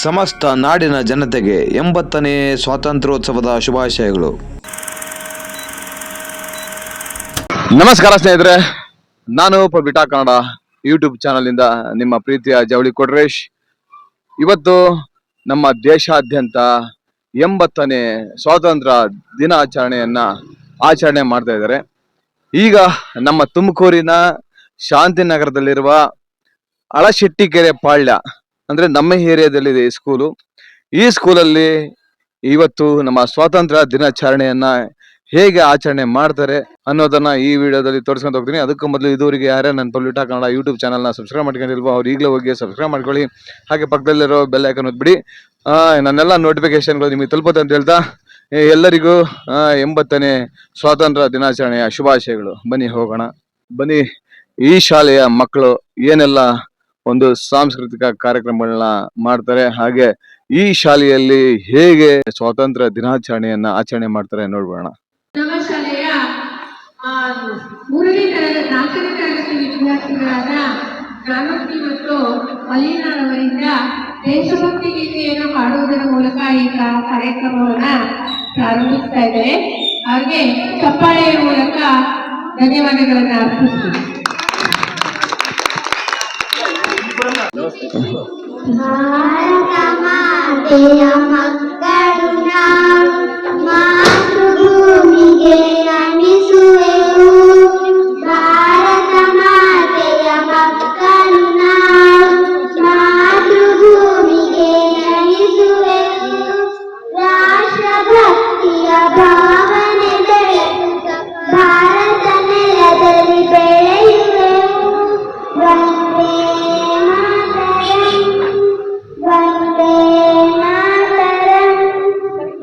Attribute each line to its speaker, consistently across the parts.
Speaker 1: ಸಮಸ್ತ ನಾಡಿನ ಜನತೆಗೆ 80ನೇ ಸ್ವಾತಂತ್ರ್ಯೋತ್ಸವದ ಶುಭಾಶಯಗಳು.
Speaker 2: ನಮಸ್ಕಾರ ಸ್ನೇಹಿತರೆ, ನಾನು ಪಬ್ಲಿಟಾ ಕನ್ನಡ ಯೂಟ್ಯೂಬ್ ಚಾನಲ್ ಇಂದ ನಿಮ್ಮ ಪ್ರೀತಿಯ ಜವಳಿ ಕೊಟ್ರೇಶ್. ಇವತ್ತು ನಮ್ಮ ದೇಶಾದ್ಯಂತ 80ನೇ ಸ್ವಾತಂತ್ರ್ಯ ದಿನಾಚರಣೆಯನ್ನ ಆಚರಣೆ ಮಾಡ್ತಾ ಇದ್ದಾರೆ. ಈಗ ನಮ್ಮ ತುಮಕೂರಿನ ಶಾಂತಿನಗರದಲ್ಲಿರುವ ಅಳಶೆಟ್ಟಿಕೆರೆ ಪಾಳ್ಯ ಅಂದ್ರೆ ನಮ್ಮ ಏರಿಯಾದಲ್ಲಿದೆ ಈ ಸ್ಕೂಲು. ಈ ಸ್ಕೂಲಲ್ಲಿ ಇವತ್ತು ನಮ್ಮ ಸ್ವಾತಂತ್ರ್ಯ ದಿನಾಚರಣೆಯನ್ನ ಹೇಗೆ ಆಚರಣೆ ಮಾಡ್ತಾರೆ ಅನ್ನೋದನ್ನ ಈ ವಿಡಿಯೋದಲ್ಲಿ ತೋರಿಸ್ಕೊಂಡು ಹೋಗ್ತೀನಿ. ಅದಕ್ಕೂ ಮೊದಲು ಇದುವರೆಗೆ ಯಾರೇ ನನ್ನ ಪಬ್ಲಿಟಾ ಕನ್ನಡ ಯೂಟ್ಯೂಬ್ ಚಾನಲ್ನ ಸಬ್ಸ್ಕ್ರೈಬ್ ಮಾಡ್ಕೊಂಡಿಲ್ವೋ ಅವ್ರು ಈಗಲೇ ಹೋಗಿ ಸಬ್ಸ್ಕ್ರೈಬ್ ಮಾಡ್ಕೊಳ್ಳಿ. ಹಾಗೆ ಪಕ್ಕದಲ್ಲಿರೋ ಬೆಲ್ ಐಕಾನ್ ಒತ್ಬಿಡಿ. ನನ್ನೆಲ್ಲ ನೋಟಿಫಿಕೇಶನ್ಗಳು ನಿಮಗೆ ತಲುಪುತ್ತೆ ಅಂತ ಹೇಳ್ತಾ ಎಲ್ಲರಿಗೂ 80ನೇ ಸ್ವಾತಂತ್ರ್ಯ ದಿನಾಚರಣೆಯ ಶುಭಾಶಯಗಳು. ಬನ್ನಿ ಹೋಗೋಣ. ಬನ್ನಿ, ಈ ಶಾಲೆಯ ಮಕ್ಕಳು ಏನೆಲ್ಲ ಒಂದು ಸಾಂಸ್ಕೃತಿಕ ಕಾರ್ಯಕ್ರಮಗಳನ್ನ ಮಾಡ್ತಾರೆ, ಹಾಗೆ ಈ ಶಾಲೆಯಲ್ಲಿ ಹೇಗೆ ಸ್ವಾತಂತ್ರ್ಯ ದಿನಾಚರಣೆಯನ್ನ ಆಚರಣೆ ಮಾಡ್ತಾರೆ ನೋಡ್ಬೋಣ.
Speaker 3: ನಮ್ಮ ಶಾಲೆಯ 3ನೇ ತರಗತಿ 4ನೇ ತರಗತಿ ವಿದ್ಯಾರ್ಥಿಗಳಾದ ಜ್ಞಾನೋಕ್ತಿ ಮತ್ತು ಮಲ್ಲಿನಾಳವರಿಂದ ದೇಶಭಕ್ತಿ ಗೀತೆಯನ್ನು ಹಾಡುವುದರ ಮೂಲಕ ಈ ಕಾರ್ಯಕ್ರಮವನ್ನ ಪ್ರಾರಂಭಿಸ್ತಾ ಇದ್ದಾರೆ. ಹಾಗೆ ಚಪ್ಪಾಳೆಯ ಮೂಲಕ ಧನ್ಯವಾದಗಳನ್ನು ಅರ್ಪಿಸ್ತೀವಿ.
Speaker 4: ಭಾರತ ಮಾತೆಯ ಮಕ್ಕಳು ನಾವು, ಮಾತೃಭೂಮಿಗೆ ನಮಿಸುವೆವು. ಭಾರತ ಮಾತೆಯ ಮಕ್ಕಳು ನಾವು, ಮಾತೃಭೂಮಿಗೆ ನಮಿಸುವೆವು. ರಾಷ್ಟ್ರಭಕ್ತಿಯ ಭಾವನೆ ಬೆಳೆಸುತ್ತ ಭಾರತ ನೆಲದಲ್ಲಿ ಬೆಳೆಯುವೆವು. ವಂದೇ ವಂದೇ ಮಾತರಂ.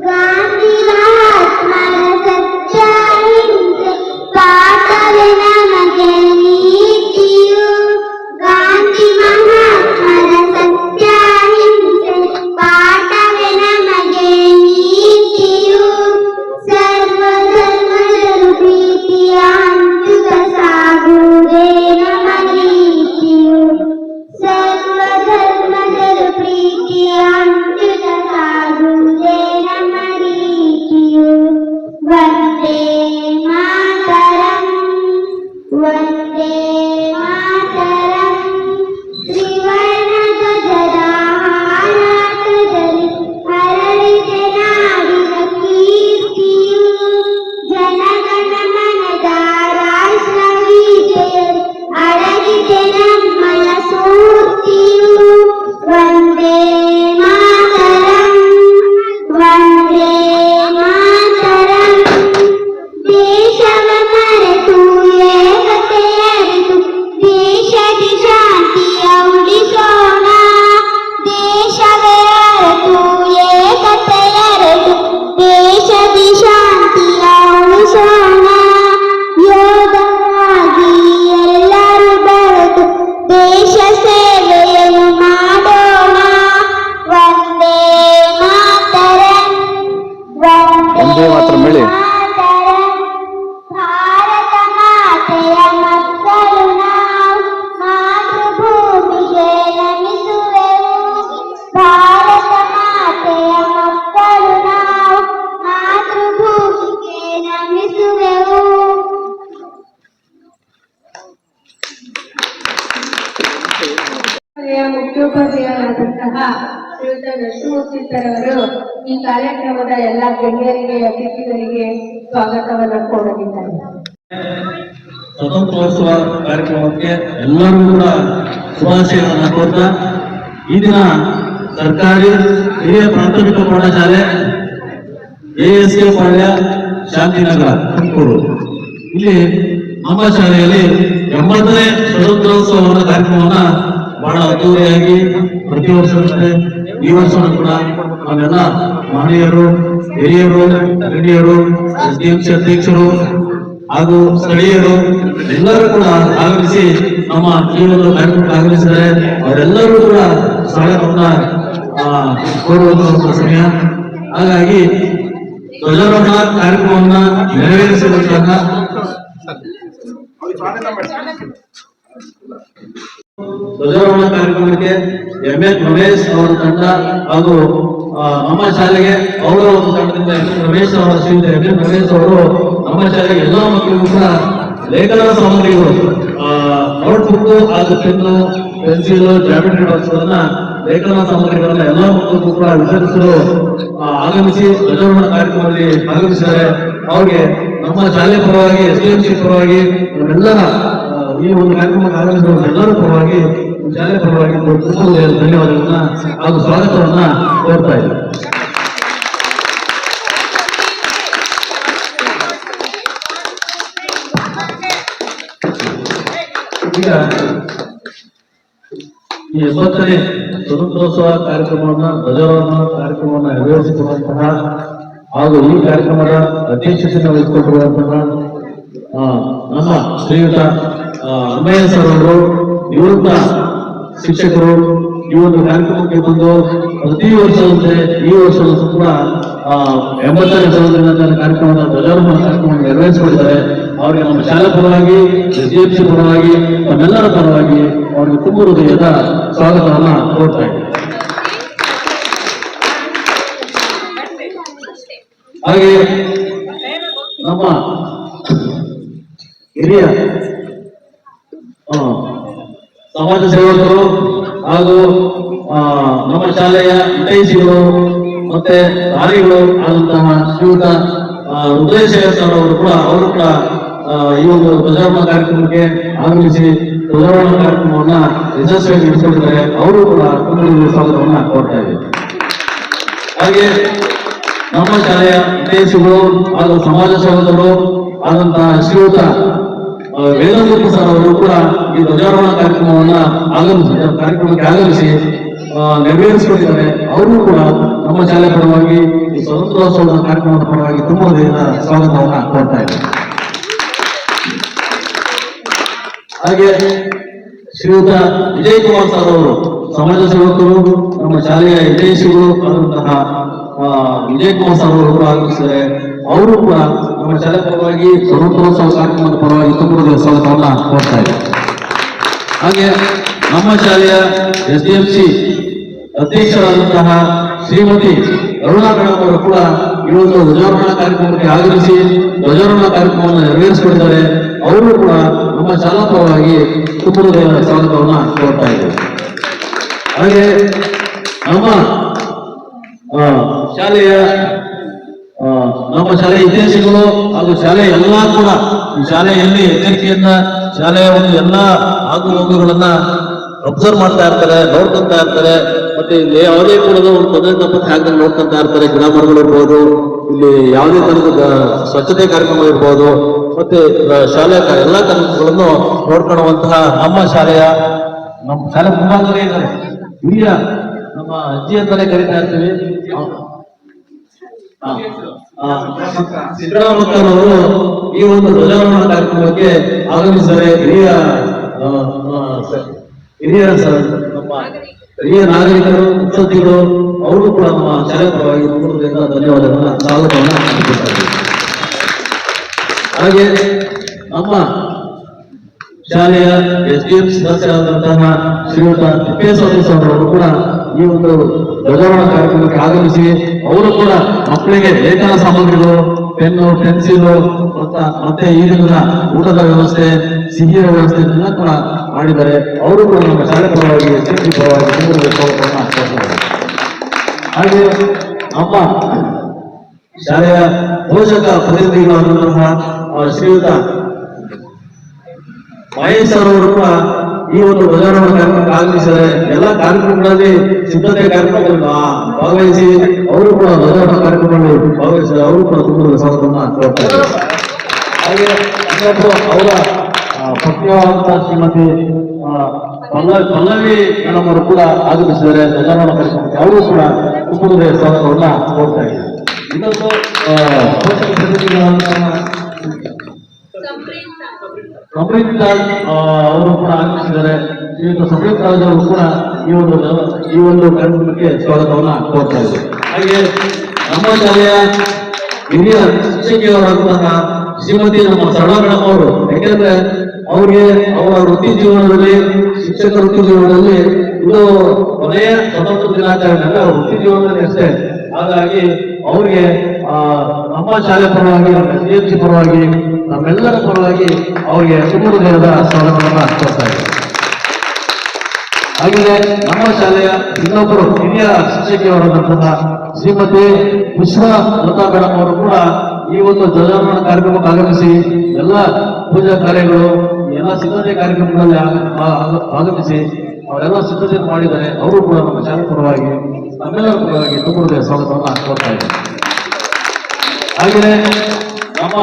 Speaker 4: ಗಾಂಧಿ ಮಹಾತ್ಮರ ಸತ್ಯ ಅಹಿಂಸೆ ಪಾಠವೇ ನಮಗೆ ನೀತಿಯು. ಗಾಂಧಿ ಮಹಾತ್ಮರ ಸತ್ಯ ಅಹಿಂಸೆ ಪಾಠವೇ ನಮಗೆ ನೀತಿಯು. ಸರ್ವಧರ್ಮದರು ಪ್ರೀತಿಯ ಹಂಚುತ್ತ ಸಾಗುವುದೇ ನಮ್ಮ ನೀತಿಯು. ಸರ್ವಧರ್ಮದರು ಪ್ರೀತಿಯ ಹಂಚುತ್ತ ಸಾಗುವುದೇ ನಮ್ಮ ನೀತಿಯು. ವಂದೇ ಮಾತರಂ, ವಂದೇ ಮಾತರಂ. ತ್ರಿವರ್ಣ ಧ್ವಜದ ಹಾರಾಟದಲ್ಲಿ ಹರಡಿದೆ ನಾಡಿನ ಕೀರ್ತಿಯು. ಜನಗಣ ಮನದ ರಾಷ್ಟ್ರಗೀತೆಯಲ್ಲಿ ಅಡಗಿದೆ ನಮ್ಮಯ ಸ್ಫೂರ್ತಿಯು. ವಂದೇ ಮಾತರಂ, ವಂದೇ ಮಾತರಂ. ದೇಶವ ಮರೆತು ಏಕತೆ ಅರಿತು ದೇಶದ ಶಾಂತಿಯ ಉಳಿಸೋಣ. ದೇಶವೇ ಅರಿತು ಏಕತೆ ಅರಿತು ದೇಶದ ಶಾಂತಿಯ ಉಳಿಸೋಣ. ಯೋಧರಾಗಿ ಎಲ್ಲರೂ ಬೆರೆತು ದೇಶ ಸೇವೆಯನ್ನು ಮಾಡೋಣ. ವಂದೇ ಮಾತರಂ,
Speaker 2: ವಂದೇ ಮಾತರಂ ಹೇಳಿ.
Speaker 4: ಮಾತರಂ. ಭಾರತ ಮಾತೆಯ ಮಕ್ಕಳು ನಾವು, ಮಾತೃಭೂಮಿಗೆ ನಮಿಸುವೆವು. ಭಾರತ ಮಾತೆಯ ಮಕ್ಕಳು ನಾವು, ಮಾತೃಭೂಮಿಗೆ ನಮಿಸುವೆವು.
Speaker 3: ಮುಖ್ಯೋಪಾಧ್ಯಾಯರಾದಂತಹ ಶ್ರೀಯುತ ನರಸಿಂಹಮೂರ್ತಿ ಸರ್ ಅವರು ಈ ಕಾರ್ಯಕ್ರಮದ ಎಲ್ಲ ಗಣ್ಯರಿಗೆ ಅತಿಥಿಗಳಿಗೆ ಸ್ವಾಗತವನ್ನು ಕೋರಲಿದ್ದಾರೆ.
Speaker 5: ಸ್ವತಂತ್ರೋತ್ಸವ ಕಾರ್ಯಕ್ರಮಕ್ಕೆ ಎಲ್ಲರೂ ಕೂಡ ಶುಭಾಶಯಗಳನ್ನು ಕೋರ್ತಾ, ಈ ದಿನ ಸರ್ಕಾರಿ ಹಿರಿಯ ಪ್ರಾಥಮಿಕ ಪ್ರೌಢಶಾಲೆ ASK ಪಾಳ್ಯ ಶಾಂತಿನಗರ ತುಮಕೂರು ಇಲ್ಲಿ ನಮ್ಮ ಶಾಲೆಯಲ್ಲಿ 80ನೇ ಸ್ವತಂತ್ರೋತ್ಸವದ ಕಾರ್ಯಕ್ರಮವನ್ನ ಬಹಳ ಅದ್ದೂರಿಯಾಗಿ ಪ್ರತಿ ವರ್ಷದಂತೆ ಈ ವರ್ಷವೂ ಕೂಡ ನಾವೆಲ್ಲ ಮಹನೀಯರು, ಹಿರಿಯರು, ಗಣ್ಯರು, SDMC ಅಧ್ಯಕ್ಷರು ಹಾಗೂ ಸ್ಥಳೀಯರು ಎಲ್ಲರೂ ಕೂಡ ಆಗಮಿಸಿ ನಮ್ಮ ಈ ಒಂದು ಕಾರ್ಯಕ್ರಮಕ್ಕೆ ಆಗಮಿಸಿದ್ದಾರೆ. ಅವರೆಲ್ಲರೂ ಕೂಡ ಸ್ವಾಗತವನ್ನ ಕೋರುವಂತಹ ಸಮಯ. ಹಾಗಾಗಿ ಧ್ವಜಾರೋಹಣ ಕಾರ್ಯಕ್ರಮವನ್ನ ನೆರವೇರಿಸಬೇಕಾದ ಧ್ವಜಾರೋಹಣ ಕಾರ್ಯಕ್ರಮಕ್ಕೆ MS ರಮೇಶ್ ಅವರ ತಂಡ ಹಾಗೂ ನಮ್ಮ ಶಾಲೆಗೆ ಅವರ ಒಂದು ತಂಡದಿಂದ MS ರಮೇಶ್ ಅವರ ಶ್ರೀಯುತ MS ರಮೇಶ್ ಅವರು ನಮ್ಮ ಶಾಲೆಗೆ ಎಲ್ಲ ಮಕ್ಕಳಿಗೂ ಕೂಡ ಲೇಖನ ಸಾಮಗ್ರಿಗಳು ನೋಟ್ಬುಕ್ ಹಾಗೂ ಪೆನ್ನು ಪೆನ್ಸಿಲ್ ಜಾಮೆಟ್ರಿ ಬಾಕ್ಸ್ಗಳನ್ನ ಲೇಖನ ಸಾಮಗ್ರಿಗಳನ್ನ ಎಲ್ಲ ಮಕ್ಕಳಿಗೂ ಕೂಡ ವಿತರಿಸಲು ಆಗಮಿಸಿ ಧ್ವಜಾರೋಹಣ ಕಾರ್ಯಕ್ರಮದಲ್ಲಿ ಆಗಮಿಸಿದ್ದಾರೆ. ಅವ್ರಿಗೆ ನಮ್ಮ ಶಾಲೆ ಪರವಾಗಿ SDMC ಪರವಾಗಿ ನಮ್ಮೆಲ್ಲರ ಈ ಒಂದು ಕಾರ್ಯಕ್ರಮಕ್ಕೆ ಆಗಮಿಸಿದ ಎಲ್ಲರ ಪರವಾಗಿ ಶಾಲೆ ಪರವಾಗಿ ಧನ್ಯವಾದಗಳನ್ನ ಹಾಗೂ ಸ್ವಾಗತವನ್ನ ಕೋರ್ತಾ ಇದ್ದಾರೆ. ಈಗ ಈ 70ನೇ ಸ್ವತಂತ್ರೋತ್ಸವ ಕಾರ್ಯಕ್ರಮವನ್ನ ಧ್ವಜಾರೋಹಣ ಕಾರ್ಯಕ್ರಮವನ್ನು ನೆರವೇರಿಸಿರುವಂತಹ ಹಾಗೂ ಈ ಕಾರ್ಯಕ್ರಮದ ಅಧ್ಯಕ್ಷತೆಯನ್ನು ವಹಿಸಿಕೊಂಡಿರುವಂತಹ ನಮ್ಮ ಶ್ರೀಯುತ ಅಮ್ಮಯ್ಯ ಸರ್ ಅವರು ನಿವೃತ್ತ ಶಿಕ್ಷಕರು ಈ ಒಂದು ಕಾರ್ಯಕ್ರಮಕ್ಕೆ ಬಂದು ಪ್ರತಿ ವರ್ಷದಂತೆ ಈ ವರ್ಷದ ಕೂಡ 80ನೇ ಸಂವತ್ಸರದ ಕಾರ್ಯಕ್ರಮದ ಧ್ವಜಾರೋಹಣ ಕಾರ್ಯಕ್ರಮವನ್ನು ನೆರವೇರಿಸಿಕೊಂಡಿದ್ದಾರೆ. ಅವರಿಗೆ ನಮ್ಮ ಶಾಲಾ ಪರವಾಗಿ SDMC ಪರವಾಗಿ ತಮ್ಮೆಲ್ಲರ ಪರವಾಗಿ ಅವರಿಗೆ ತುಂಬ ಹೃದಯದ ಸ್ವಾಗತವನ್ನ ಕೋರ್ತಾ ಇದ್ದಾರೆ. ಹಾಗೆ ನಮ್ಮ ಹಿರಿಯ ಸಮಾಜ ಸೇವಕರು ಹಾಗೂ ನಮ್ಮ ಶಾಲೆಯ ಹಿತೈಷಿಗಳು ಮತ್ತೆ ದಾರಿಗಳು ಆದಂತಹ ಶ್ರೀಯುತ ರುದ್ರೇಶೇಖರ್ ಸರ್ ಅವರು ಕೂಡ ಈ ಒಂದು ಧ್ವಜಾರೋಹಣ ಕಾರ್ಯಕ್ರಮಕ್ಕೆ ಆಗಮಿಸಿ ಧ್ವಜಾರೋಹಣ ಕಾರ್ಯಕ್ರಮವನ್ನ ಯಶಸ್ವಿಯಾಗಿ ನಡೆಸಿಕೊಂಡಿದ್ದಾರೆ. ಅವರು ಕೂಡ ತುಂಬ ಸ್ವಾಗತವನ್ನ ಕೋರ್ತಾ ಇದ್ದಾರೆ. ಹಾಗೆ ನಮ್ಮ ಶಾಲೆಯ ಹಿತೈಷಿಗಳು ಹಾಗೂ ಸಮಾಜ ಸೇವಕರು ಆದಂತಹ ಶ್ರೀಯುತ ವೇದಮೂರ್ತಿ ಸರ್ ಅವರು ಕೂಡ ಈ ಧ್ವಜಾರೋಹಣ ಕಾರ್ಯಕ್ರಮಕ್ಕೆ ಆಗಮಿಸಿ ನೆರವೇರಿಸಿಕೊಂಡಿದ್ದಾರೆ. ಅವರು ಕೂಡ ನಮ್ಮ ಶಾಲೆ ಪರವಾಗಿ ಈ ಸ್ವತಂತ್ರೋತ್ಸವದ ಕಾರ್ಯಕ್ರಮದ ಪರವಾಗಿ ತುಂಬ ಸ್ವಾಗತವನ್ನ ಕೋರ್ತಾ ಇದ್ದಾರೆ. ಹಾಗೆ ಶ್ರೀಯುತ ವಿಜಯ್ ಕುಮಾರ್ ಸರ್ ಅವರು ಸಮಾಜ ಸೇವಕರು ನಮ್ಮ ಶಾಲೆಯ ಹಿತೈಷಿಗಳು ಆದಂತಹ ವಿಜಯ್ ಕುಮಾರ್ ಸರ್ ಅವರು ಕೂಡ ಆಗಮಿಸಿದ್ದಾರೆ. ಅವರು ಕೂಡ ನಮ್ಮ ಶಾಲೆ ಪರವಾಗಿ ಸ್ವತಂತ್ರೋತ್ಸವ ಕಾರ್ಯಕ್ರಮದ ಪರವಾಗಿ ತುಂಬ ಸ್ವಾಗತವನ್ನ ಕೋರ್ತಾ ಇದ್ದಾರೆ. ಹಾಗೆ ನಮ್ಮ ಶಾಲೆಯ SDMC ಅಧ್ಯಕ್ಷರಾದಂತಹ ಶ್ರೀಮತಿ ಅರುಣಾ ಮೇಡಮ್ ಅವರು ಕೂಡ ಈ ಒಂದು ಧ್ವಜಾರೋಹಣ ಕಾರ್ಯಕ್ರಮಕ್ಕೆ ಆಗಮಿಸಿ ಧ್ವಜಾರೋಹಣ ಕಾರ್ಯಕ್ರಮವನ್ನು ನೆರವೇರಿಸಿಕೊಂಡಿದ್ದಾರೆ. ಅವರು ಕೂಡ ನಮ್ಮ ಶಾಲಾ ಪರವಾಗಿ ತುಂಬ ಸ್ವಾಗತವನ್ನ ಕೋರ್ತಾ ಇದ್ದಾರೆ. ಹಾಗೆ ನಮ್ಮ ಶಾಲೆಯ ಹಿತೈಷಿಗಳು ಹಾಗೂ ಶಾಲೆಯ ಎಲ್ಲ ಕೂಡ ಈ ಶಾಲೆಯಲ್ಲಿ ಎಚ್ಚರಿಕೆಯನ್ನ ಶಾಲೆಯ ಒಂದು ಎಲ್ಲ ಆಗು ಹೋಗುಗಳನ್ನ ಅಬ್ಸರ್ವ್ ಮಾಡ್ತಾ ಇರ್ತಾರೆ, ನೋಡ್ಕೊಂತಾ ಇರ್ತಾರೆ. ಮತ್ತೆ ಇಲ್ಲಿ ಯಾವುದೇ ಕೂಡ ಒಂದು ತೊಂದರೆ ತಪ್ಪತ್ತೆ ಆಗದಂಗೆ ನೋಡ್ಕೊಂತಾ ಇರ್ತಾರೆ. ಗಿಡ ಮರಗಳು ಇರ್ಬೋದು, ಇಲ್ಲಿ ಯಾವುದೇ ತರಹದ ಸ್ವಚ್ಛತೆ ಕಾರ್ಯಕ್ರಮ ಇರ್ಬೋದು, ಮತ್ತೆ ಶಾಲೆಯ ಎಲ್ಲಾ ಕಾರ್ಯಕ್ರಮಗಳನ್ನು ನೋಡ್ಕೊಳ್ಳುವಂತಹ ನಮ್ಮ ಶಾಲೆ ಮುಂಭಾಗದಲ್ಲೇ ಇದ್ದಾರೆ. ಹಿರಿಯ ನಮ್ಮ ಅಜ್ಜಿ ಅಂತಾನೆ ಕರೀತಾ ಇರ್ತೀವಿ ಸಿದ್ದರಾಮಯ್ಯನವರು ಈ ಒಂದು ಧ್ವಜಾರೋಹಣ ಕಾರ್ಯಕ್ರಮಕ್ಕೆ ಆಗಮಿಸಿದರೆ ಹಿರಿಯ ನಾಗರಿಕರು ಮುತ್ಸದ್ದಿಗಳು ಅವರು ಕೂಡ ನಮ್ಮ ಶಾಲೆ ಪರವಾಗಿ ಧನ್ಯವಾದಗಳನ್ನ ಸ್ವಾಗತವನ್ನ ಅರ್ಪಿಸುತ್ತಾರೆ. ಹಾಗೆ ನಮ್ಮ ಶಾಲೆಯ SDMC ಸದಸ್ಯರಾದಂತಹ ಶ್ರೀಯುತ ತಿಪ್ಪೇಸ್ವಾಮಿ ಅವರು ಕೂಡ ಈ ಒಂದು ಧ್ವಜಾರೋಹಣ ಕಾರ್ಯಕ್ರಮಕ್ಕೆ ಆಗಮಿಸಿ ಅವರು ಕೂಡ ಮಕ್ಕಳಿಗೆ ಲೇಖನ ಸಾಮಗ್ರಿಗಳು, ಪೆನ್ನು, ಪೆನ್ಸಿಲು ಮತ್ತೆ ಈಗಿನ ಊಟದ ವ್ಯವಸ್ಥೆ, ಸಿಹಿಯ ವ್ಯವಸ್ಥೆ ಎಲ್ಲ ಕೂಡ ಮಾಡಿದ್ದಾರೆ. ಅವರು ಕೂಡ ನಮ್ಮ ಶಾಲೆ ಪರವಾಗಿ SDMC ಪರವಾಗಿ ಸ್ವಾಗತವನ್ನ. ಹಾಗೆ ನಮ್ಮ ಶಾಲೆಯ ಪೋಷಕ ಪ್ರತಿನಿಧಿಗಳಾದಂತಹ ಶ್ರೀಯುತ ಮಹೇಶ್ ಅವರು ಕೂಡ ಈ ಒಂದು ಧ್ವಜಾರೋಹಣ ಕಾರ್ಯಕ್ರಮಕ್ಕೆ ಆಗಮಿಸಿದರೆ ಎಲ್ಲ ಕಾರ್ಯಕ್ರಮಗಳಲ್ಲಿ ಸಿದ್ಧತೆ ಕಾರ್ಯಕ್ರಮಗಳಲ್ಲಿ ಭಾಗವಹಿಸಿ ಅವರು ಕೂಡ ಧ್ವಜಾರೋಹಣ ಕಾರ್ಯಕ್ರಮಗಳಲ್ಲಿ ಭಾಗವಹಿಸಿದರೆ ಅವರು ಕೂಡ ತುಂಬ ಸ್ವಾಗತವನ್ನ ಕೋರ್ತಾರೆ. ಹಾಗೆ ಅವರ ಪತ್ನಿಯಾದಂತಹ ಶ್ರೀಮತಿ ಪಲ್ಲವಿ ಮೇಡಮ್ ಅವರು ಕೂಡ ಆಗಮಿಸಿದರೆ ಧ್ವಜಾರೋಹಣ ಕಾರ್ಯಕ್ರಮಕ್ಕೆ ಅವರು ಕೂಡ ತುಂಬ ಸ್ವಾಗತವನ್ನ ಕೋರ್ತಾ ಇದ್ದಾರೆ. ಇನ್ನೊಂದು ಪೋಷಕ ಪ್ರತಿನಿಧಿಗಳಾದಂತಹ ಸಮೃದ್ಧ ಅವರು ಕೂಡ ಆಗಮಿಸಿದ್ದಾರೆ. ಶ್ರೀಯುತ ಸಮೃದ್ಧ ರಾಜ್ ಅವರು ಕೂಡ ಈ ಒಂದು ಕಾರ್ಯಕ್ರಮಕ್ಕೆ ಸ್ವಾಗತವನ್ನ ಕೋರ್ತಾ ಇದ್ದಾರೆ. ಹಾಗೆ ನಮ್ಮ ಶಾಲೆಯ ಹಿರಿಯ ಶಿಕ್ಷಕಿಯವರಾದಂತಹ ಶ್ರೀಮತಿ ನಮ್ಮ ಸರಳಾ ಮೇಡಮ್ ಅವರು. ಯಾಕೆಂದ್ರೆ ಅವ್ರಿಗೆ ಅವರ ವೃತ್ತಿ ಜೀವನದಲ್ಲಿ, ಶಿಕ್ಷಕ ವೃತ್ತಿ ಜೀವನದಲ್ಲಿ ಇದು ಕೊನೆಯ ಸ್ವತಂತ್ರ ದಿನಾಚರಣೆ ಅಂದ್ರೆ ಅವ್ರ ವೃತ್ತಿ ಜೀವನದಲ್ಲಿ ಅಷ್ಟೇ. ಹಾಗಾಗಿ ಅವ್ರಿಗೆ ನಮ್ಮ ಶಾಲೆ ಪರವಾಗಿ, ನಮ್ಮ SDMC ಪರವಾಗಿ, ನಮ್ಮೆಲ್ಲರ ಪರವಾಗಿ ಅವ್ರಿಗೆ ತುಂಬ ದಿನದ ಸ್ವಾಗತವನ್ನು ಕೊಡ್ತಾ ಇದ್ದಾರೆ. ಹಾಗೆಯೇ ನಮ್ಮ ಶಾಲೆಯ ಇನ್ನೊಬ್ಬರು ಹಿರಿಯ ಶಿಕ್ಷಕಿಯವರಾದಂತಹ ಶ್ರೀಮತಿ ಪುಷ್ಪ ಲತಾ ಮೇಡಮ್ ಅವರು ಕೂಡ ಈ ಒಂದು ಧ್ವಜಾರೋಹಣ ಕಾರ್ಯಕ್ರಮಕ್ಕೆ ಆಗಮಿಸಿ ಎಲ್ಲ ಪೂಜಾ ಕಾರ್ಯಗಳು, ಎಲ್ಲ ಸಿದ್ಧತೆ ಕಾರ್ಯಕ್ರಮಗಳಲ್ಲಿ ಆಗಮಿಸಿ ಅವರೆಲ್ಲ ಸಿದ್ಧತೆ ಮಾಡಿದ್ದಾರೆ. ಅವರು ಕೂಡ ನಮ್ಮ ಶಾಲೆ ಪರವಾಗಿ, ನಮ್ಮೆಲ್ಲರ ಪರವಾಗಿ ತುಂಬ ಸ್ವಾಗತವನ್ನು ಕೊಡ್ತಾ ಇದ್ದಾರೆ. ಹಾಗೆಯೇ ನಮ್ಮ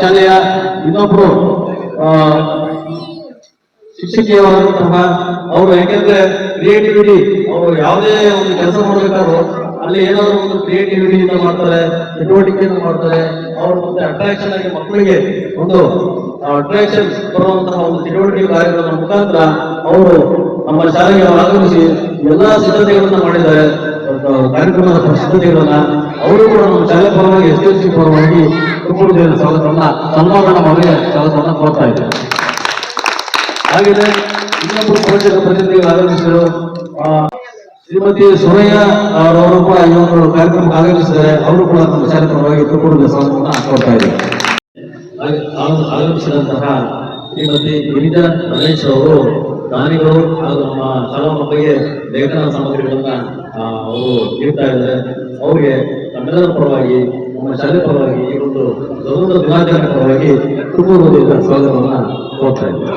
Speaker 5: ಶಾಲೆಯ ಇನ್ನೊಬ್ರು ಶಿಕ್ಷಕಿಯವರಾದಂತಹ ಅವರು, ಯಾಕೆಂದ್ರೆ ಕ್ರಿಯೇಟಿವಿಟಿ, ಅವರು ಯಾವುದೇ ಒಂದು ಕೆಲಸ ಮಾಡಬೇಕಾದ್ರೂ ಅಲ್ಲಿ ಏನಾದ್ರು ಒಂದು ಕ್ರಿಯೇಟಿವಿಟಿಯಿಂದ ಮಾಡ್ತಾರೆ, ಚಟುವಟಿಕೆಯಿಂದ ಮಾಡ್ತಾರೆ. ಅವರು ಮತ್ತೆ ಅಟ್ರಾಕ್ಷನ್ ಆಗಿ ಮಕ್ಕಳಿಗೆ ಒಂದು ಅಟ್ರಾಕ್ಷನ್ ಬರುವಂತಹ ಒಂದು ಚಟುವಟಿಕೆ ಕಾರ್ಯಕ್ರಮದ ಮುಖಾಂತರ ಅವರು ನಮ್ಮ ಶಾಲೆಗೆ ಆಗಮಿಸಿ ಎಲ್ಲಾ ಸಿದ್ಧತೆಗಳನ್ನ ಮಾಡಿದ್ದಾರೆ, ಕಾರ್ಯಕ್ರಮದ ಸಿದ್ಧತೆಗಳನ್ನ. ಅವರು ಕೂಡ ನಮ್ಮ ಶಾಲೆ ಪರವಾಗಿ, SDMC ಪರವಾಗಿ ತುಂಬ ಸ್ವಾಗತವನ್ನ, ಸನ್ಮಾನ ಅವರಿಗೆ ಸ್ವಾಗತವನ್ನ ಕೋರ್ತಾ ಇದ್ದಾರೆ. ಹಾಗೆಯೇ ಇನ್ನೊಬ್ಬರು ಪೋಷಕ ಪ್ರತಿನಿಧಿಗಳು ಆಗಮಿಸಿದರು. ಶ್ರೀಮತಿ ಸುರಯ್ಯ ಅವರವರು ಕೂಡ ಈ ಒಂದು ಕಾರ್ಯಕ್ರಮಕ್ಕೆ ಆಗಮಿಸಿದ್ದಾರೆ. ಅವರು ಕೂಡ ನಮ್ಮ ಶಾಲೆ ಪರವಾಗಿ ತುಂಬ ಸ್ವಾಗತವನ್ನ ಕೊಡ್ತಾ ಇದ್ದಾರೆ. ಆಗಮಿಸಿದಂತಹ ಶ್ರೀಮತಿ ಗಿರಿಜಾ ಗಣೇಶ್ ಅವರು ದಾನಿಗಳು ಹಾಗೂ ನಮ್ಮ ಶಾಲಾ ಮಕ್ಕಳಿಗೆ ಲೇಖನ ಸಾಮಗ್ರಿಗಳನ್ನ ಅವರು ನೀಡ್ತಾ ಇದ್ದಾರೆ. ಅವರಿಗೆ ನಮ್ಮೆಲ್ಲರ ಪರವಾಗಿ, ನಮ್ಮ ಶಾಲೆ ಪರವಾಗಿ, ಈ ಒಂದು ಸ್ವತಂತ್ರ ದಿನಾಚರಣೆ ಪರವಾಗಿ ತುಂಬ ಸ್ವಾಗತವನ್ನ ಕೋರ್ತಾ ಇದ್ದಾರೆ.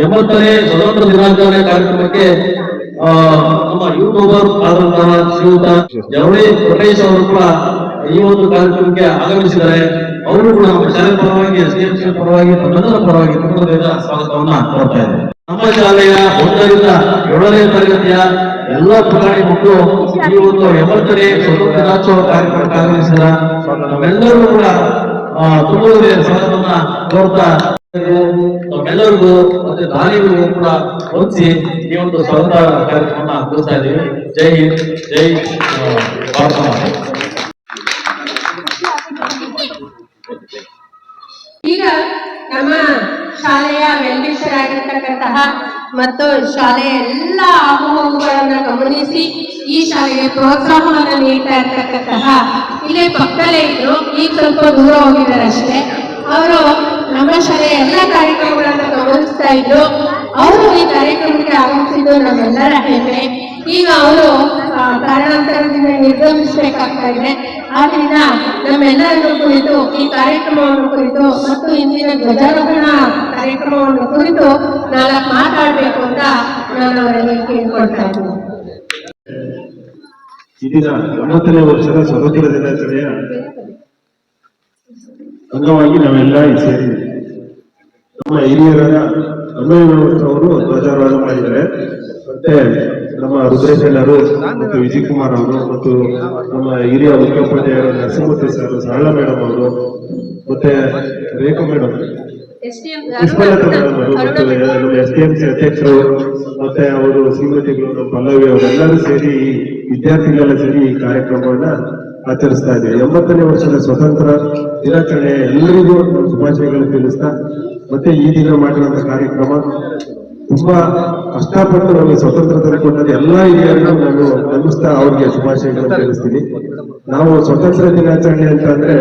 Speaker 5: 80ನೇ ಸ್ವತಂತ್ರ ದಿನಾಚರಣೆ ಕಾರ್ಯಕ್ರಮಕ್ಕೆ ನಮ್ಮ ಯೂಟ್ಯೂಬರ್ ಆದಂತಹ ಶ್ರೀಯುತ ಜವಳಿ ಕೊಟೇಶ್ ಅವರು ಕೂಡ ಈ ಒಂದು ಕಾರ್ಯಕ್ರಮಕ್ಕೆ ಆಗಮಿಸಿದ್ದಾರೆ. ಅವರು ಕೂಡ ನಮ್ಮ ಶಾಲೆ ಪರವಾಗಿ, SDMC ಪರವಾಗಿ, ನಮ್ಮೆಲ್ಲರ ಪರವಾಗಿ ತುಂಬ ಸ್ವಾಗತವನ್ನ ಕೋರ್ತಾ ಇದ್ದಾರೆ. ನಮ್ಮ ಶಾಲೆಯ 1ರಿಂದ 7ನೇ ತರಗತಿಯ ಎಲ್ಲ ಪುಟಾಣಿ ಮಕ್ಕಳು ಈ ಒಂದು 80ನೇ ಸ್ವತಂತ್ರ ದಿನಾಚರಣೆ ಕಾರ್ಯಕ್ರಮಕ್ಕೆ ಆಗಮಿಸಿದ್ದಾರೆ. ನಮ್ಮೆಲ್ಲರೂ ಕೂಡ ತುಂಬ ಸ್ವಾಗತವನ್ನ ಕೋರ್ತಾ ನಮ್ಮೆಲ್ಲರಿಗೂ ಮತ್ತೆ ದಾನಿಗಳಿಗೂ ಕೂಡ ಹೊಂದಿಸಿ ಈ ಒಂದು ಸ್ವಾಗತ ಕಾರ್ಯಕ್ರಮವನ್ನು ನಡೆಸ್ತಾ ಇದ್ದೀವಿ. ಜೈ ಹಿಂದ್, ಜೈ ಭಾರತ ಮಾತೆ.
Speaker 3: ಈಗ ನಮ್ಮ ಶಾಲೆಯ ವೆಲ್ವಿಷರ್ ಆಗಿರ್ತಕ್ಕಂತಹ ಮತ್ತು ಶಾಲೆಯ ಎಲ್ಲ ಆಗುಹೋಗುಗಳನ್ನ ಗಮನಿಸಿ ಈ ಶಾಲೆಗೆ ಪ್ರೋತ್ಸಾಹವನ್ನು ನೀಡ್ತಾ ಇರ್ತಕ್ಕಂತಹ ಇಲ್ಲೇ ಪಕ್ಕದಲ್ಲೇ ಇದ್ರು, ಈಗ ಸ್ವಲ್ಪ ದೂರ ಹೋಗಿದ್ದಾರೆ ಅಷ್ಟೇ. ಅವರು ನಮ್ಮ ಶಾಲೆಯ ಎಲ್ಲ ಕಾರ್ಯಕ್ರಮಗಳನ್ನ ಗಮನಿಸ್ತಾ ಇದ್ರು. ಅವರು ಈ ಕಾರ್ಯಕ್ರಮಕ್ಕೆ ಆಗಮಿಸಿದ್ದು ನಮ್ಮೆಲ್ಲರ ಹೆಮ್ಮೆ. ಈಗ ಅವರು ಕಾರಣಾಂತರದಿಂದ ನಿರ್ಗಮಿಸಬೇಕಾಗ್ತಾ ಇದೆ. ಆದ್ರಿಂದ ನಮ್ಮೆಲ್ಲರನ್ನು ಕುರಿತು, ಈ ಕಾರ್ಯಕ್ರಮವನ್ನು ಕುರಿತು ಮತ್ತು ಇಂದಿನ ಧ್ವಜಾರೋಹಣ ಕಾರ್ಯಕ್ರಮವನ್ನು ಕುರಿತು 4 ಮಾತಾಡಬೇಕು ಅಂತ ನಾನು ಅವರಲ್ಲಿ ಕೇಳ್ಕೊಳ್ತಾ ಇದ್ದೀನಿ.
Speaker 6: ಇದೀಗ 80ನೇ ವರ್ಷದ ಸ್ವತಂತ್ರ ದಿನಾಚರಣೆಯ ಅಂಗವಾಗಿ ನಾವೆಲ್ಲ ಸೇರಿ ನಮ್ಮ ಹಿರಿಯರಾದ ಅಮ್ಮಯ್ಯನವರು ಧ್ವಜಾರೋಹಣ ಮಾಡಿದ್ದಾರೆ. ಮತ್ತೆ ನಮ್ಮ ರುದ್ರೇಶಣ್ಣರು ಮತ್ತು ವಿಜಯ್ ಕುಮಾರ್ ಅವರು ಮತ್ತು ನಮ್ಮ ಹಿರಿಯ ಮುಖ್ಯೋಪಾಧ್ಯಾಯರು ನರಸಿಂಹಮೂರ್ತಿ ಸರ್, ಸರಳಾ ಮೇಡಮ್ ಅವರು, ಮತ್ತೆ ರೇಖಾ ಮೇಡಮ್, ಪುಷ್ಪಲತಾ ಮೇಡಮ್ ಅವರು, ಮತ್ತು ನಮ್ಮ SDMC ಅಧ್ಯಕ್ಷರು, ಮತ್ತೆ ಅವರು ಶ್ರೀಮತಿಗಳು, ನಮ್ಮ ಪಲ್ಲವಿ ಅವರೆಲ್ಲರೂ ಸೇರಿ, ವಿದ್ಯಾರ್ಥಿಗಳೆಲ್ಲ ಸೇರಿ ಈ ಕಾರ್ಯಕ್ರಮವನ್ನ ಆಚರಿಸ್ತಾ ಇದ್ದೀವಿ. 80ನೇ ವರ್ಷದ ಸ್ವತಂತ್ರ ದಿನಾಚರಣೆ ಎಲ್ಲರಿಗೂ ಶುಭಾಶಯಗಳು ತಿಳಿಸ್ತಾ, ಮತ್ತೆ ಈ ದಿನ ಮಾಡಿರುವಂತ ಕಾರ್ಯಕ್ರಮ ತುಂಬಾ ಕಷ್ಟಪಟ್ಟು ನಮಗೆ ಸ್ವತಂತ್ರ ತಂದುಕೊಂಡ ಎಲ್ಲ ಹಿರಿಯರನ್ನು ನಾನು ನಂಬಿಸ್ತಾ ಅವ್ರಿಗೆ ಶುಭಾಶಯಗಳನ್ನು ತಿಳಿಸ್ತೀನಿ. ನಾವು ಸ್ವತಂತ್ರ ದಿನಾಚರಣೆ ಅಂತ ಅಂದ್ರೆ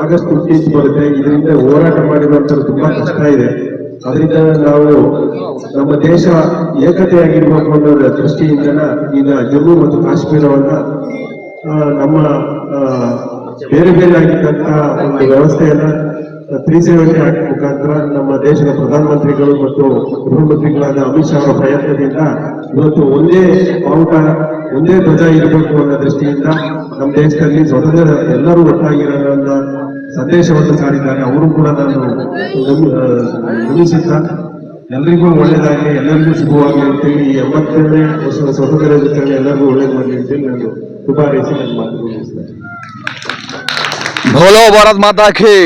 Speaker 6: ಆಗಸ್ಟ್ 15 ಬರುತ್ತೆ. ಇದರಿಂದ ಹೋರಾಟ ಮಾಡಿರುವಂತ ತುಂಬಾ ಕಷ್ಟ ಇದೆ. ಅದರಿಂದ ನಾವು ನಮ್ಮ ದೇಶ ಏಕತೆಯಾಗಿರ್ಬೇಕು ಅನ್ನೋ ದೃಷ್ಟಿಯಿಂದ ಈಗ ಜಮ್ಮು ಮತ್ತು ಕಾಶ್ಮೀರವನ್ನ ನಮ್ಮ ಬೇರೆ ಬೇರೆ ಆಗಿದ್ದಂತಹ ಒಂದು ವ್ಯವಸ್ಥೆಯನ್ನ 370 ಆಕ್ಟ್ ಮುಖಾಂತರ ನಮ್ಮ ದೇಶದ ಪ್ರಧಾನಮಂತ್ರಿಗಳು ಮತ್ತು ಗೃಹ ಮಂತ್ರಿಗಳಾದ ಅಮಿತ್ ಶಾ ಅವರ ಪ್ರಯತ್ನದಿಂದ ಇವತ್ತು ಒಂದೇ ಬಾವುಟ, ಒಂದೇ ಧ್ವಜ ಇರಬೇಕು ಅನ್ನೋ ದೃಷ್ಟಿಯಿಂದ ನಮ್ಮ ದೇಶದಲ್ಲಿ ಸ್ವತಂತ್ರ ಎಲ್ಲರೂ ಒಟ್ಟಾಗಿರೋನ್ನ ಸಂದೇಶವನ್ನು ಸಾರಿದ್ದಾರೆ. ಅವರು ಕೂಡ ನಾನು ಗಮನಿಸಿದ್ದ ಎಲ್ರಿಗೂ ಒಳ್ಳೇದಾಗಲಿ, ಎಲ್ಲರಿಗೂ ಶುಭವಾಗಲಿ ಅಂತೇಳಿ ಈ 80ನೇ ವರ್ಷದ ಸ್ವತಂತ್ರ ದಿನಾಚರಣೆ ಎಲ್ಲರಿಗೂ ಒಳ್ಳೇದು ಮಾಡಲಿ ಅಂತೇಳಿ ನಾನು ಶುಭ ಹಾರೈಸಿ ನನ್ನ ಮಾತು ಮುಗಿಸ್ತೇನೆ.
Speaker 2: ಭೋಲೋ ಭಾರತ್ ಮಾತಾ ಕಿ.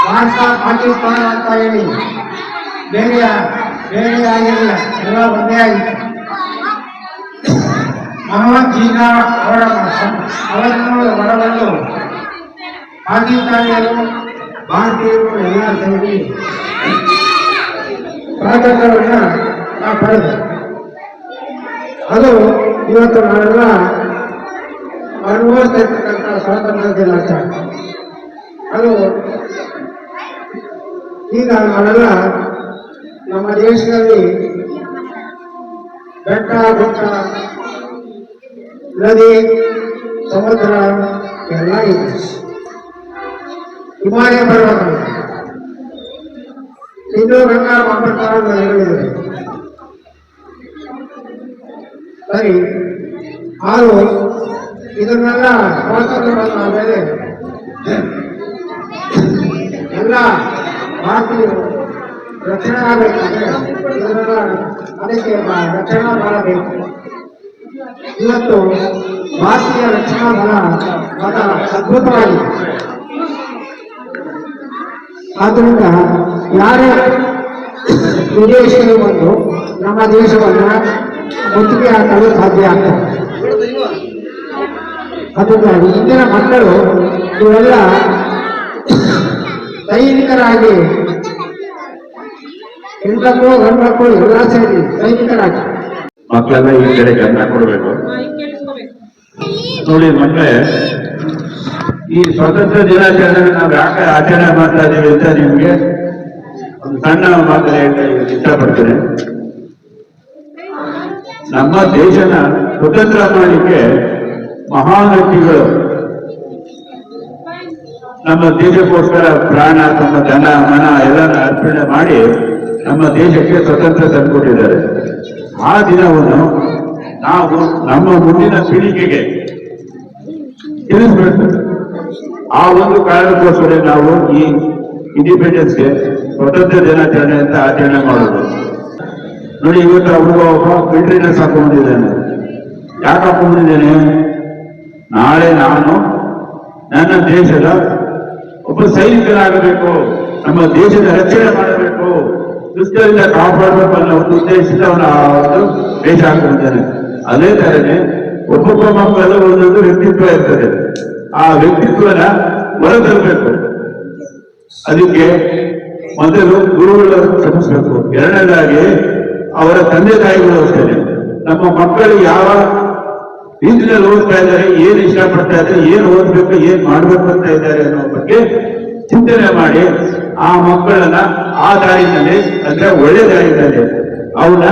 Speaker 7: ಭಾರತ ಪಾಕಿಸ್ತಾನ ಅಂತ ಹೇಳಿ ಬೇರೆ ಆಗಿರಲಿಲ್ಲ, ಎಲ್ಲ ಒಂದೇ ಆಗಿತ್ತು. ಮೊಹಮ್ಮದ್ ಜೀನಾ ಅವರನ್ನು ಒಳಗೊಂಡು ಪಾಕಿಸ್ತಾನಿಯರು ಭಾರತೀಯರು ಎಲ್ಲ ಸೇರಿ ಸ್ವಾತಂತ್ರ್ಯವನ್ನು ನಾವು ಪಡೆದು ಅದು ಇವತ್ತು ನಾವೆಲ್ಲ ಅನುಭವಿಸ್ತಿರ್ತಕ್ಕಂಥ ಸ್ವಾತಂತ್ರ್ಯ ದಿನಾಚರಣೆ. ಅದು ಈಗ ನಾವೆಲ್ಲ ನಮ್ಮ ದೇಶದಲ್ಲಿ ಬೆಟ್ಟ ಗುಡ್ಡ ನದಿ ಸಮುದ್ರ ಎಲ್ಲ ಇದೆ. ಹಿಮಾಲಯ ಪರ್ವತ, ಸಿಂಧೂ ಗಂಗಾ ಮಹಾಪ್ರಕಾರ ನದಿಗಳಿವೆ. ಸರಿ, ಆದರೂ ಇದನ್ನೆಲ್ಲ ಸ್ವಾತಂತ್ರ್ಯ ಬಂದ ಮೇಲೆ ಎಲ್ಲ ಭಾರತೀಯರು ರಕ್ಷಣೆ ಆಗಬೇಕಾದ್ರೆ ಇದನ್ನೆಲ್ಲ ಅದಕ್ಕೆ ರಕ್ಷಣಾ ಮಾಡಬೇಕು. ಇವತ್ತು ಭಾರತೀಯ ರಕ್ಷಣಾ ಬಹಳ ಅದ್ಭುತವಾಗಿದೆ. ಆದ್ದರಿಂದ ಯಾರೇ ವಿದೇಶಿಗಳು ಬಂದು ನಮ್ಮ ದೇಶವನ್ನು ಮುತ್ತಿಗೆ ಹಾಕಲು ಸಾಧ್ಯ ಆಗ್ತದೆ. ಅದಕ್ಕಾಗಿ ಇಂದಿನ ಮಕ್ಕಳು ಇವೆಲ್ಲ ಸೈನಿಕರಾಗಿ ಹೆಣ್ಮಕ್ಳು ಗಂಡ್ಮಕ್ಳು ಎಲ್ಲ ಸೇರಿ ಸೈನಿಕರಾಗಿ
Speaker 6: ಮಕ್ಕಳೆಲ್ಲ ಈ ಕಡೆ ಗಮನ ಕೊಡಬೇಕು. ನೋಡಿ ಮಕ್ಕಳೇ, ಈ ಸ್ವಾತಂತ್ರ್ಯ ದಿನಾಚರಣೆ ನಾವು ಯಾಕೆ ಆಚರಣೆ ಮಾಡ್ತಾ ಇದ್ದೀವಿ ಅಂತ ನಿಮ್ಗೆ ಒಂದು ಸಣ್ಣ ಮಾತನ್ನ ಹೇಳಲಿಕ್ಕೆ ಇಷ್ಟಪಡ್ತೇನೆ. ನಮ್ಮ ದೇಶನ ಸ್ವತಂತ್ರ ಮಾಡಲಿಕ್ಕೆ ಮಹಾನ್ ವ್ಯಕ್ತಿಗಳು ನಮ್ಮ ದೇಶಕ್ಕೋಸ್ಕರ ಪ್ರಾಣ, ತಮ್ಮ ಧನ ಮನ ಎಲ್ಲನ ಅರ್ಪಣೆ ಮಾಡಿ ನಮ್ಮ ದೇಶಕ್ಕೆ ಸ್ವತಂತ್ರ ತಂದುಕೊಟ್ಟಿದ್ದಾರೆ. ಆ ದಿನವನ್ನು ನಾವು ನಮ್ಮ ಮುಂದಿನ ಪೀಳಿಗೆಗೆ ತಿಳಿಸ್ಬೇಕು. ಆ ಒಂದು ಕಾರಣಕ್ಕೋಸ್ಕರ ನಾವು ಈ ಇಂಡಿಪೆಂಡೆನ್ಸ್ಗೆ ಸ್ವತಂತ್ರ ದಿನಾಚರಣೆ ಅಂತ ಆಚರಣೆ ಮಾಡೋದು. ನೋಡಿ, ಇವತ್ತು ಹುಡುಗ ಒಬ್ಬ ಮಿಲಿಟರಿ ಡ್ರೆಸ್ ಹಾಕೊಂಡಿದ್ದಾನೆ. ಯಾಕೆ ಹಾಕೊಂಡಿದ್ದೇನೆ? ನಾಳೆ ನಾನು ನನ್ನ ದೇಶದ ಒಬ್ಬ ಸೈನಿಕನಾಗಬೇಕು, ನಮ್ಮ ದೇಶದ ರಕ್ಷಣೆ ಮಾಡಬೇಕು, ದುಷ್ಟರಿಂದ ಕಾಪಾಡಬೇಕು ಅನ್ನೋ ಒಂದು ಉದ್ದೇಶದಿಂದ ಅವನ ವೇಷ ಹಾಕೊಂಡಿದ್ದಾನೆ. ಅದೇ ತರನೇ ಒಬ್ಬೊಬ್ಬ ಮಕ್ಕಳಲ್ಲೂ ಒಂದೊಂದು ವ್ಯಕ್ತಿತ್ವ ಇರ್ತದೆ. ಆ ವ್ಯಕ್ತಿತ್ವನ ಹೊರತರಬೇಕು. ಅದಕ್ಕೆ ಮೊದಲು ಗುರುಗಳು ಶ್ರಮಿಸಬೇಕು. ಎರಡನೇದಾಗಿ ಅವರ ತಂದೆ ತಾಯಿಗಳು ಅಷ್ಟೇ ನಮ್ಮ ಮಕ್ಕಳು ಯಾವ ರೀತಿಯಲ್ಲಿ ಓದ್ತಾ ಇದ್ದಾರೆ, ಏನ್ ಇಷ್ಟಪಡ್ತಾ ಇದ್ದಾರೆ, ಏನ್ ಓದ್ಬೇಕು, ಏನ್ ಮಾಡ್ಬೇಕು ಅಂತ ಇದ್ದಾರೆ ಅನ್ನೋ ಬಗ್ಗೆ ಚಿಂತನೆ ಮಾಡಿ ಆ ಮಕ್ಕಳನ್ನ ಆ ದಾರಿನಲ್ಲಿ, ಅಂದ್ರೆ ಒಳ್ಳೆ ದಾರಿನಲ್ಲಿ ಅವನ್ನ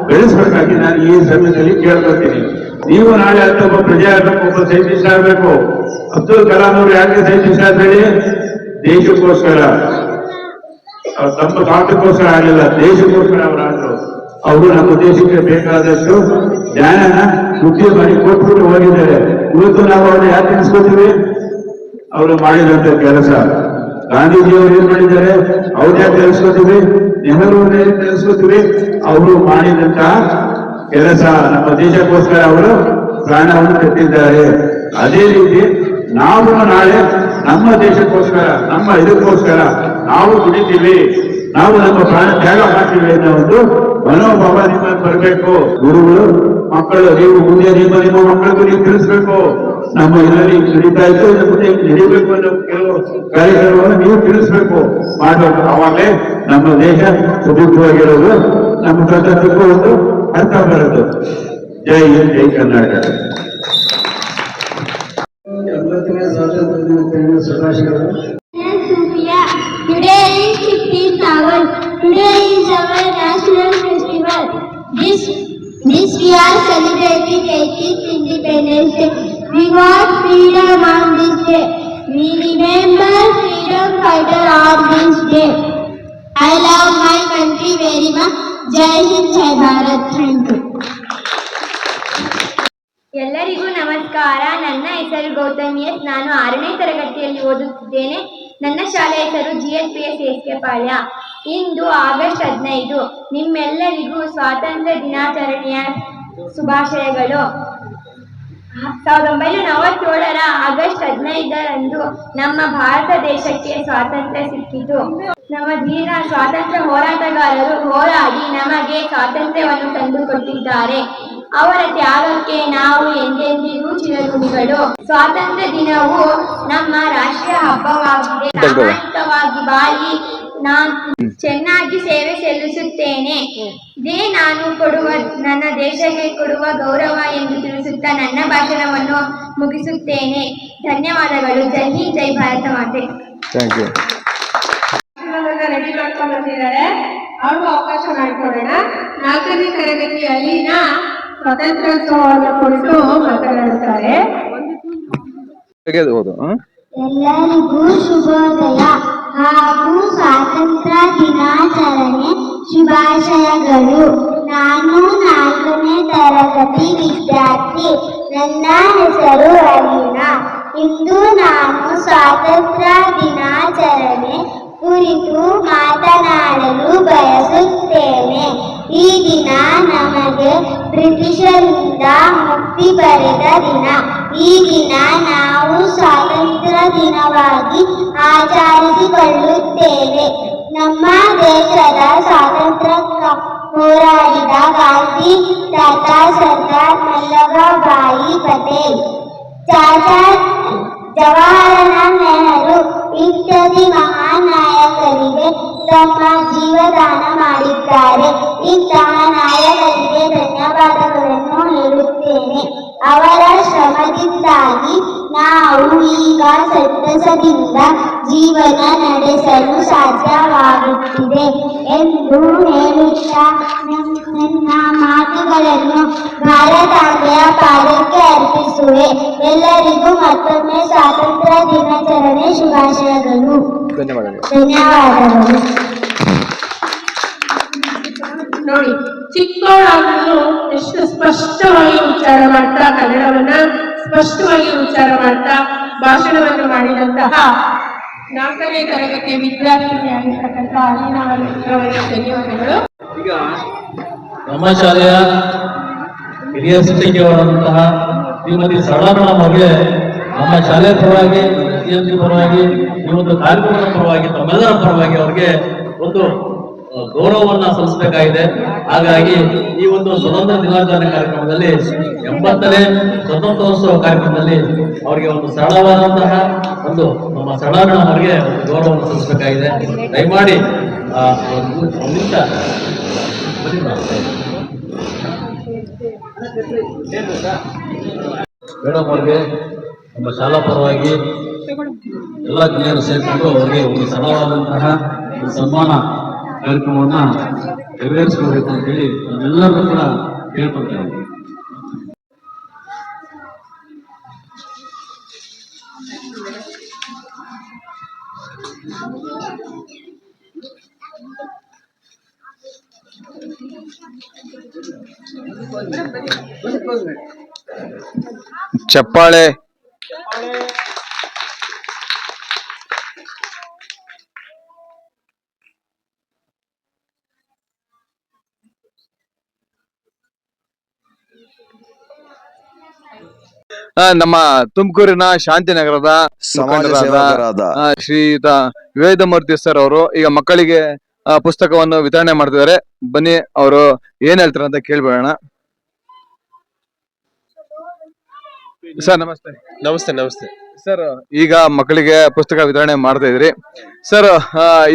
Speaker 6: ಬೆಳೆಸ್ಬೇಕಾಗಿ ನಾನು ಈ ಸಮಯದಲ್ಲಿ ಕೇಳ್ಕೊತೀನಿ. ನೀವು ನಾಳೆ ಅಂತ ಒಬ್ಬ ಪ್ರಜೆ ಆಗ್ಬೇಕು, ಒಬ್ಬ ಸೈಂಟಿಸ್ಟ್ ಆಗ್ಬೇಕು. ಅಬ್ದುಲ್ ಕಲಾಂ ಅವರು ಯಾಕೆ ಸೈಂಟಿಸ್ಟ್ ಆದ್ಮೇಲೆ ದೇಶಕ್ಕೋಸ್ಕರ, ತಮ್ಮ ಸ್ವಾರ್ಥಕ್ಕೋಸ್ಕರ ಆಗಲಿಲ್ಲ, ದೇಶಕ್ಕೋಸ್ಕರ ಅವರಾದ್ರು. ಅವರು ನಮ್ಮ ದೇಶಕ್ಕೆ ಬೇಕಾದಷ್ಟು ಜ್ಞಾನನ ಬುದ್ಧಿ ಮಾಡಿ ಕೊಟ್ಬಿಟ್ಟು ಹೋಗಿದ್ದಾರೆ. ಇವತ್ತು ನಾವು ಅವ್ರನ್ನ ಯಾಕೆ ತಿಳಿಸ್ಕೊತೀವಿ? ಅವರು ಮಾಡಿದಂತ ಕೆಲಸ. ಗಾಂಧೀಜಿಯವರು ಏನ್ ಮಾಡಿದ್ದಾರೆ, ಅವ್ರು ಯಾಕೆ ತಿಳಿಸ್ಕೊತೀವಿ? ನೆಹರು ಏನ್ ತಿಳಿಸ್ಕೊತೀವಿ? ಅವರು ಮಾಡಿದಂತ ಕೆಲಸ, ನಮ್ಮ ದೇಶಕ್ಕೋಸ್ಕರ ಅವರು ಪ್ರಾಣವನ್ನು ಕಟ್ಟಿದ್ದಾರೆ. ಅದೇ ರೀತಿ ನಾವು ನಾಳೆ ನಮ್ಮ ದೇಶಕ್ಕೋಸ್ಕರ, ನಮ್ಮ ಇದಕ್ಕೋಸ್ಕರ ನಾವು ದುಡಿತೀವಿ, ನಾವು ನಮ್ಮ ಪ್ರಾಣ ತ್ಯಾಗ ಮಾಡ್ತೀವಿ ಅನ್ನೋ ಒಂದು ಮನೋಭಾವ ನಿಮ್ಮಲ್ಲಿ ಬರಬೇಕು. ಗುರುಗಳು ಮಕ್ಕಳು, ನೀವು ಮುಂದೆ ನಿಮ್ಮ ಮಕ್ಕಳಿಗೂ ನೀವು ತಿಳಿಸ್ಬೇಕು. ನಮ್ಮ ಇದರಲ್ಲಿ ನಡೀತಾ ಇತ್ತು, ಮುಂದೆ ನಡೀಬೇಕು ಅನ್ನೋ ಕೆಲವು ಕಾರ್ಯಕ್ರಮವನ್ನು ನೀವು ತಿಳಿಸ್ಬೇಕು, ಮಾಡಬೇಕು. ಅವಾಗಲೇ ನಮ್ಮ ದೇಶ ಸುಭಿಕ್ಷವಾಗಿರೋದು, ನಮ್ಮ ಸ್ವತಂತ್ರಕ್ಕೂ ಒಂದು ಅರ್ಥ ಬರೋದು. ಜೈ ಹಿಂದ್, ಜೈ ಕರ್ನಾಟಕ.
Speaker 7: 80ನೇ ಸ್ವಾತಂತ್ರ್ಯ ದಿನಾಚರಣೆ ಶುಭಾಶಯಗಳು.
Speaker 4: Today is 15th August. Today is our national festival. This we are celebrating 18th Independence Day. We want freedom on this day. We remember freedom fighter on this day. I love my country very much. Jai Hind, Jai Bharat. Thank you.
Speaker 8: ಎಲ್ಲರಿಗೂ ನಮಸ್ಕಾರ. ನನ್ನ ಹೆಸರು Gautami S. ನಾನು 6ನೇ ತರಗತಿಯಲ್ಲಿ ಓದುತ್ತಿದ್ದೇನೆ. ನನ್ನ ಶಾಲೆಯ ಹೆಸರು GLPS SK ಪಾಳ್ಯ. ಇಂದು ಆಗಸ್ಟ್ 15. ನಿಮ್ಮೆಲ್ಲರಿಗೂ ಸ್ವಾತಂತ್ರ್ಯ ದಿನಾಚರಣೆಯ ಶುಭಾಶಯಗಳು. 1947ರ ಆಗಸ್ಟ್ 15ರಂದು ನಮ್ಮ ಭಾರತ ದೇಶಕ್ಕೆ ಸ್ವಾತಂತ್ರ್ಯ ಸಿಕ್ಕಿತು. ನಮ್ಮ ಧೀರ ಸ್ವಾತಂತ್ರ್ಯ ಹೋರಾಟಗಾರರು ಹೋರಾಡಿ ನಮಗೆ ಸ್ವಾತಂತ್ರ್ಯವನ್ನು ತಂದುಕೊಟ್ಟಿದ್ದಾರೆ. ಅವರ ತ್ಯಾಗಕ್ಕೆ ನಾವು ಎಂದೆಂದಿಗೂ ಚಿರಋಣಿಗಳು. ಸ್ವಾತಂತ್ರ್ಯ ದಿನವು ನಮ್ಮ ರಾಷ್ಟ್ರೀಯ ಹಬ್ಬವಾಗಿದೆ. ಪ್ರಾಮಾಣಿಕವಾಗಿ ಬಾಳಿ ನಾನು ಚೆನ್ನಾಗಿ ಸೇವೆ ಸಲ್ಲಿಸುತ್ತೇನೆ. ಇದೇ ನಾನು ನನ್ನ ದೇಶಕ್ಕೆ ಕೊಡುವ ಗೌರವ ಎಂದು ತಿಳಿಸುತ್ತಾ ನನ್ನ ಭಾಷಣವನ್ನು ಮುಗಿಸುತ್ತೇನೆ. ಧನ್ಯವಾದಗಳು. ಜೈ ಹಿಂದ್, ಜೈ ಭಾರತ ಮಾತೆ.
Speaker 2: Thank you.
Speaker 3: ರೆಡಿ ಮಾಡ್ಕೊಂಡು ಬಂದಿದ್ದಾರೆ, ಅವ್ರಿಗೂ ಅವಕಾಶ ಮಾಡಿಕೊಡೋಣ. 4ನೇ ತರಗತಿಯಲ್ಲಿನ ಸ್ವಾತಂತ್ರ್ಯೋತ್ಸವವನ್ನು ಕುರಿತು ಮಾತನಾಡುತ್ತಾರೆ.
Speaker 4: ಎಲ್ಲರಿಗೂ ಶುಭೋದಯ ಹಾಗೂ ಸ್ವಾತಂತ್ರ್ಯ ದಿನಾಚರಣೆ ಶುಭಾಶಯಗಳು. ನಾನು 4ನೇ ತರಗತಿ ವಿದ್ಯಾರ್ಥಿ. ನನ್ನ ಹೆಸರು ಅಲೀನಾ. ಇಂದು ನಾನು ಸ್ವಾತಂತ್ರ್ಯ ದಿನಾಚರಣೆ ಕುರಿತು ಮಾತನಾಡಲು ಬಯಸುತ್ತೇನೆ. ಈ ದಿನ ನಮಗೆ ಬ್ರಿಟಿಷರಿಂದ ಮುಕ್ತಿ ಪಡೆದ ದಿನ. ಈ ದಿನ ನಾವು ಸ್ವಾತಂತ್ರ್ಯ ದಿನವಾಗಿ ಆಚರಿಸಿಕೊಳ್ಳುತ್ತೇವೆ. ನಮ್ಮ ದೇಶದ ಸ್ವಾತಂತ್ರ್ಯ ಹೋರಾಡಿದ ಗಾಂಧಿ ತಾತ, ಸರ್ದಾರ್ ವಲ್ಲಭಭಾಯಿ ಪಟೇಲ್, ಚಾಚಾ ಜವಾಹರಲಾಲ್ ನೆಹರು ಇತ್ಯಾದಿ ಮಹಾನ್ ನಾಯಕರಿಗೆ ತಮ್ಮ ಜೀವದಾನ ಮಾಡಿದ್ದಾರೆ. ಇಂತಹ ನಾಯಕರಿಗೆ ಧನ್ಯವಾದಗಳನ್ನು ಹೇಳುತ್ತೇನೆ. ಅವರ ಶ್ರಮದಿಂದಾಗಿ ನಾವು ಈಗ ಸಂತಸದಿಂದ ಜೀವನ ನಡೆಸಲು ಸಾಧ್ಯವಾಗುತ್ತಿದೆ ಎಂದು ಹೇಳುತ್ತಾ ನನ್ನ ಮಾತುಗಳನ್ನು ಭಾರತಾಂಬೆಯ ಪಾದಕ್ಕೆ ಅರ್ಪಿಸುವೆ. ಎಲ್ಲರಿಗೂ ಮತ್ತೊಮ್ಮೆ ಸ್ವಾತಂತ್ರ್ಯ ದಿನಾಚರಣೆ ಶುಭಾಶಯಗಳು. ಧನ್ಯವಾದಗಳು.
Speaker 3: ನೋಡಿ, ಚಿಕ್ಕವಳಾದ್ರೂ ಎಷ್ಟು ಸ್ಪಷ್ಟವಾಗಿ ಉಚ್ಚಾರ ಮಾಡ್ತಾ, ಕನ್ನಡವನ್ನ ಸ್ಪಷ್ಟವಾಗಿ ಉಚ್ಚಾರ ಮಾಡ್ತಾ ಭಾಷಣವನ್ನು ಮಾಡಿದಂತಹ 4ನೇ ತರಗತಿಯ ವಿದ್ಯಾರ್ಥಿನಿಯಾಗಿರ್ತಕ್ಕಂಥ ಅಲೀನಾ ಅವರಿಗೆ ಧನ್ಯವಾದಗಳು.
Speaker 5: ಈಗ ನಮ್ಮ ಶಾಲೆಯ ಹಿರಿಯ ಶಿಕ್ಷಕಿಯವರಾದಂತಹ ಶ್ರೀಮತಿ ಸರಳಾ ಮೇಡಮ್ ಅವರಿಗೆ ನಮ್ಮ ಶಾಲೆಯ ಪರವಾಗಿ, ಸಿಎಂಸಿ ಪರವಾಗಿ, ಈ ಒಂದು ಕಾರ್ಯಕ್ರಮದ ಪರವಾಗಿ, ತಮ್ಮೆಲ್ಲರ ಪರವಾಗಿ ಅವರಿಗೆ ಒಂದು ಗೌರವವನ್ನ ಸಲ್ಲಿಸಬೇಕಾಗಿದೆ. ಹಾಗಾಗಿ ಈ ಒಂದು ಸ್ವತಂತ್ರ ದಿನಾಚರಣೆ ಕಾರ್ಯಕ್ರಮದಲ್ಲಿ 80ನೇ ಸ್ವತಂತ್ರೋತ್ಸವ ಕಾರ್ಯಕ್ರಮದಲ್ಲಿ ಅವರಿಗೆ ಒಂದು ಸರಳವಾದಂತಹ ಒಂದು ನಮ್ಮ ಸರಳಾ ಮೇಡಮ್ ಅವರಿಗೆ ಒಂದು ಗೌರವವನ್ನು ಸಲ್ಲಿಸಬೇಕಾಗಿದೆ. ದಯಮಾಡಿ ಒಂದು ನಿಮಿಷ ಮೇಡಮ್ ಅವರಿಗೆ ನಮ್ಮ ಶಾಲಾ ಪರವಾಗಿ ಎಲ್ಲ ಗೆಳೆಯರು ಸೇರಿಕೊಂಡು ಅವರಿಗೆ ಒಂದು ಸರಳವಾದಂತಹ ಸನ್ಮಾನ ಕಾರ್ಯಕ್ರಮವನ್ನ ನೆರವೇರಿಸಬೇಕು ಅಂತ ಹೇಳಿ ನಾವೆಲ್ಲರೂ ಕೂಡ ಕೇಳ್ಕೊಳ್ತೇವೆ.
Speaker 2: ಚಪ್ಪಾಳೆ. ನಮ್ಮ ತುಮಕೂರಿನ ಶಾಂತಿನಗರದ
Speaker 1: ಸಮಾಜ ಸೇವಕರಾದ
Speaker 2: ಶ್ರೀಯುತ ವೇದಮೂರ್ತಿ ಸರ್ ಅವರು ಈಗ ಮಕ್ಕಳಿಗೆ ಪುಸ್ತಕವನ್ನು ವಿತರಣೆ ಮಾಡ್ತಿದ್ದಾರೆ. ಬನ್ನಿ ಅವರು ಏನ್ ಹೇಳ್ತಾರೆ ಅಂತ ಕೇಳ್ಬೇಡ. ಸರ್ ನಮಸ್ತೆ.
Speaker 6: ನಮಸ್ತೆ. ನಮಸ್ತೆ
Speaker 2: ಸರ್, ಈಗ ಮಕ್ಕಳಿಗೆ ಪುಸ್ತಕ ವಿತರಣೆ ಮಾಡ್ತಾ ಇದ್ರಿ ಸರ್,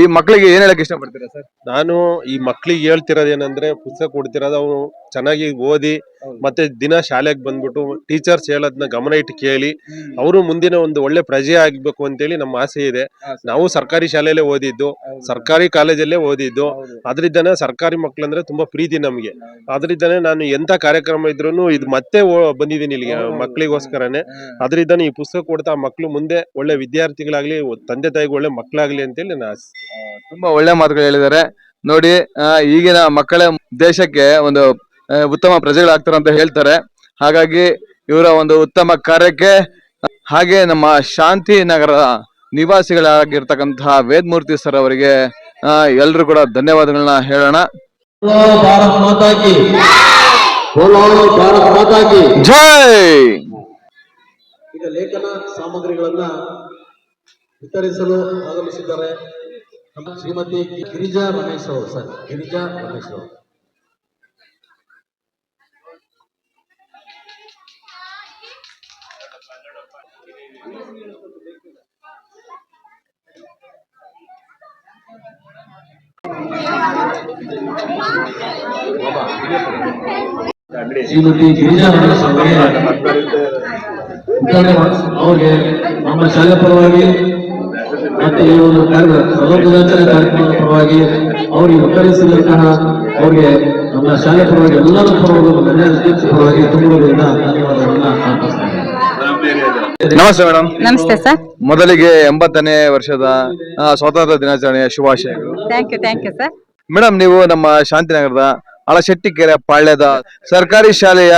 Speaker 2: ಈ ಮಕ್ಕಳಿಗೆ ಏನ್ ಹೇಳಕ್ ಇಷ್ಟಪಡ್ತೀರಾ ಸರ್?
Speaker 6: ನಾನು ಈ ಮಕ್ಳಿಗೆ ಹೇಳ್ತಿರೋದೇನಂದ್ರೆ, ಪುಸ್ತಕ ಕೊಡ್ತಿರೋದು ಅವ್ರು ಚೆನ್ನಾಗಿ ಓದಿ ಮತ್ತೆ ದಿನ ಶಾಲೆಗೆ ಬಂದ್ಬಿಟ್ಟು ಟೀಚರ್ಸ್ ಹೇಳೋದನ್ನ ಗಮನ ಇಟ್ಟು ಕೇಳಿ ಅವರು ಮುಂದಿನ ಒಂದು ಒಳ್ಳೆ ಪ್ರಜೆ ಆಗ್ಬೇಕು ಅಂತೇಳಿ ನಮ್ಮ ಆಸೆ ಇದೆ. ನಾವು ಸರ್ಕಾರಿ ಶಾಲೆಯಲ್ಲೇ ಓದಿದ್ದು, ಸರ್ಕಾರಿ ಕಾಲೇಜಲ್ಲೇ ಓದಿದ್ದು. ಅದ್ರಿಂದಾನೆ ಸರ್ಕಾರಿ ಮಕ್ಳಂದ್ರೆ ತುಂಬಾ ಪ್ರೀತಿ ನಮ್ಗೆ. ಅದ್ರಿಂದಾನೆ ನಾನು ಎಂತ ಕಾರ್ಯಕ್ರಮ ಇದ್ರು ಇದು ಮತ್ತೆ ಬಂದಿದ್ದೀನಿ ಇಲ್ಲಿಗೆ ಮಕ್ಳಿಗೋಸ್ಕರನೇ. ಅದ್ರಿಂದಾನೆ ಈ ಪುಸ್ತಕ ಕೊಡ್ತಾ ಮಕ್ಳು ಮುಂದೆ ಒಳ್ಳೆ ವಿದ್ಯಾರ್ಥಿಗಳಾಗ್ಲಿ, ತಂದೆ ತಾಯಿಗೆ ಒಳ್ಳೆ ಮಕ್ಳಾಗ್ಲಿ ಅಂತೇಳಿ ನನ್ನ ಆಸೆ.
Speaker 2: ತುಂಬಾ ಒಳ್ಳೆ ಮಾತುಗಳು ಹೇಳಿದ್ದಾರೆ. ನೋಡಿ, ಈಗಿನ ಮಕ್ಕಳ ದೇಶಕ್ಕೆ ಒಂದು ಉತ್ತಮ ಪ್ರಜೆಗಳಾಗ್ತಾರೆ ಅಂತ ಹೇಳ್ತಾರೆ. ಹಾಗಾಗಿ ಇವರ ಒಂದು ಉತ್ತಮ ಕಾರ್ಯಕ್ಕೆ, ಹಾಗೆ ನಮ್ಮ ಶಾಂತಿ ನಗರದ ನಿವಾಸಿಗಳಾಗಿರ್ತಕ್ಕಂತಹ ವೇದಮೂರ್ತಿ ಸರ್ ಅವರಿಗೆ ಎಲ್ರು ಕೂಡ ಧನ್ಯವಾದಗಳನ್ನ ಹೇಳೋಣ.
Speaker 5: ಭಾರತ್ ಮಾತಾ ಕಿ ಭಾರತ್ ಮಾತಾ ಕಿ
Speaker 2: ಜೈ.
Speaker 5: ಈಗ ಲೇಖನ ಸಾಮಗ್ರಿಗಳನ್ನ ವಿತರಿಸಲು ಆಗಮಿಸಿದ್ದಾರೆ ನಮ್ಮ ಶ್ರೀಮತಿ ಗಿರಿಜಾ ರಮೇಶ್ ಅವರು. ಸರ್, ಗಿರಿಜಾ ರಮೇಶ್ ಅವರು. ಶ್ರೀಮತಿ ಗಿರಿಜಾ ರಮೇಶ್ ಅವರಿಗೆ ಅವ್ರಿಗೆ ನಮ್ಮ ಶಾಲೆ ಪರವಾಗಿ ಮತ್ತೆ ಈ ಒಂದು ದಿನಾಚರಣೆ ಕಾರ್ಯಕ್ರಮದ ಪರವಾಗಿ ಅವರಿಗೆ ವಿತರಿಸಿದಂತಹ ಅವ್ರಿಗೆ ನಮ್ಮ ಶಾಲೆ ಪರವಾಗಿ ಎಲ್ಲರ ಪರವಾಗಿ ನಮ್ಮ ಅಧ್ಯಕ್ಷ ಪರವಾಗಿ ತುಂಬುವುದರಿಂದ ಧನ್ಯವಾದಗಳನ್ನ ಅರ್ಪಿಸ್ತೇನೆ.
Speaker 2: ನಮಸ್ತೆ ಮೇಡಮ್.
Speaker 9: ನಮಸ್ತೆ ಸರ್.
Speaker 2: ಮೊದಲಿಗೆ 80ನೇ ವರ್ಷದ ಸ್ವಾತಂತ್ರ್ಯ ದಿನಾಚರಣೆಯ ಶುಭಾಶಯಗಳು.
Speaker 9: Thank you sir.
Speaker 2: ಮೇಡಮ್, ನೀವು ನಮ್ಮ ಶಾಂತಿನಗರದ ಅಳಶೆಟ್ಟಿಕೆರೆ ಪಾಳ್ಯದ ಸರ್ಕಾರಿ ಶಾಲೆಯ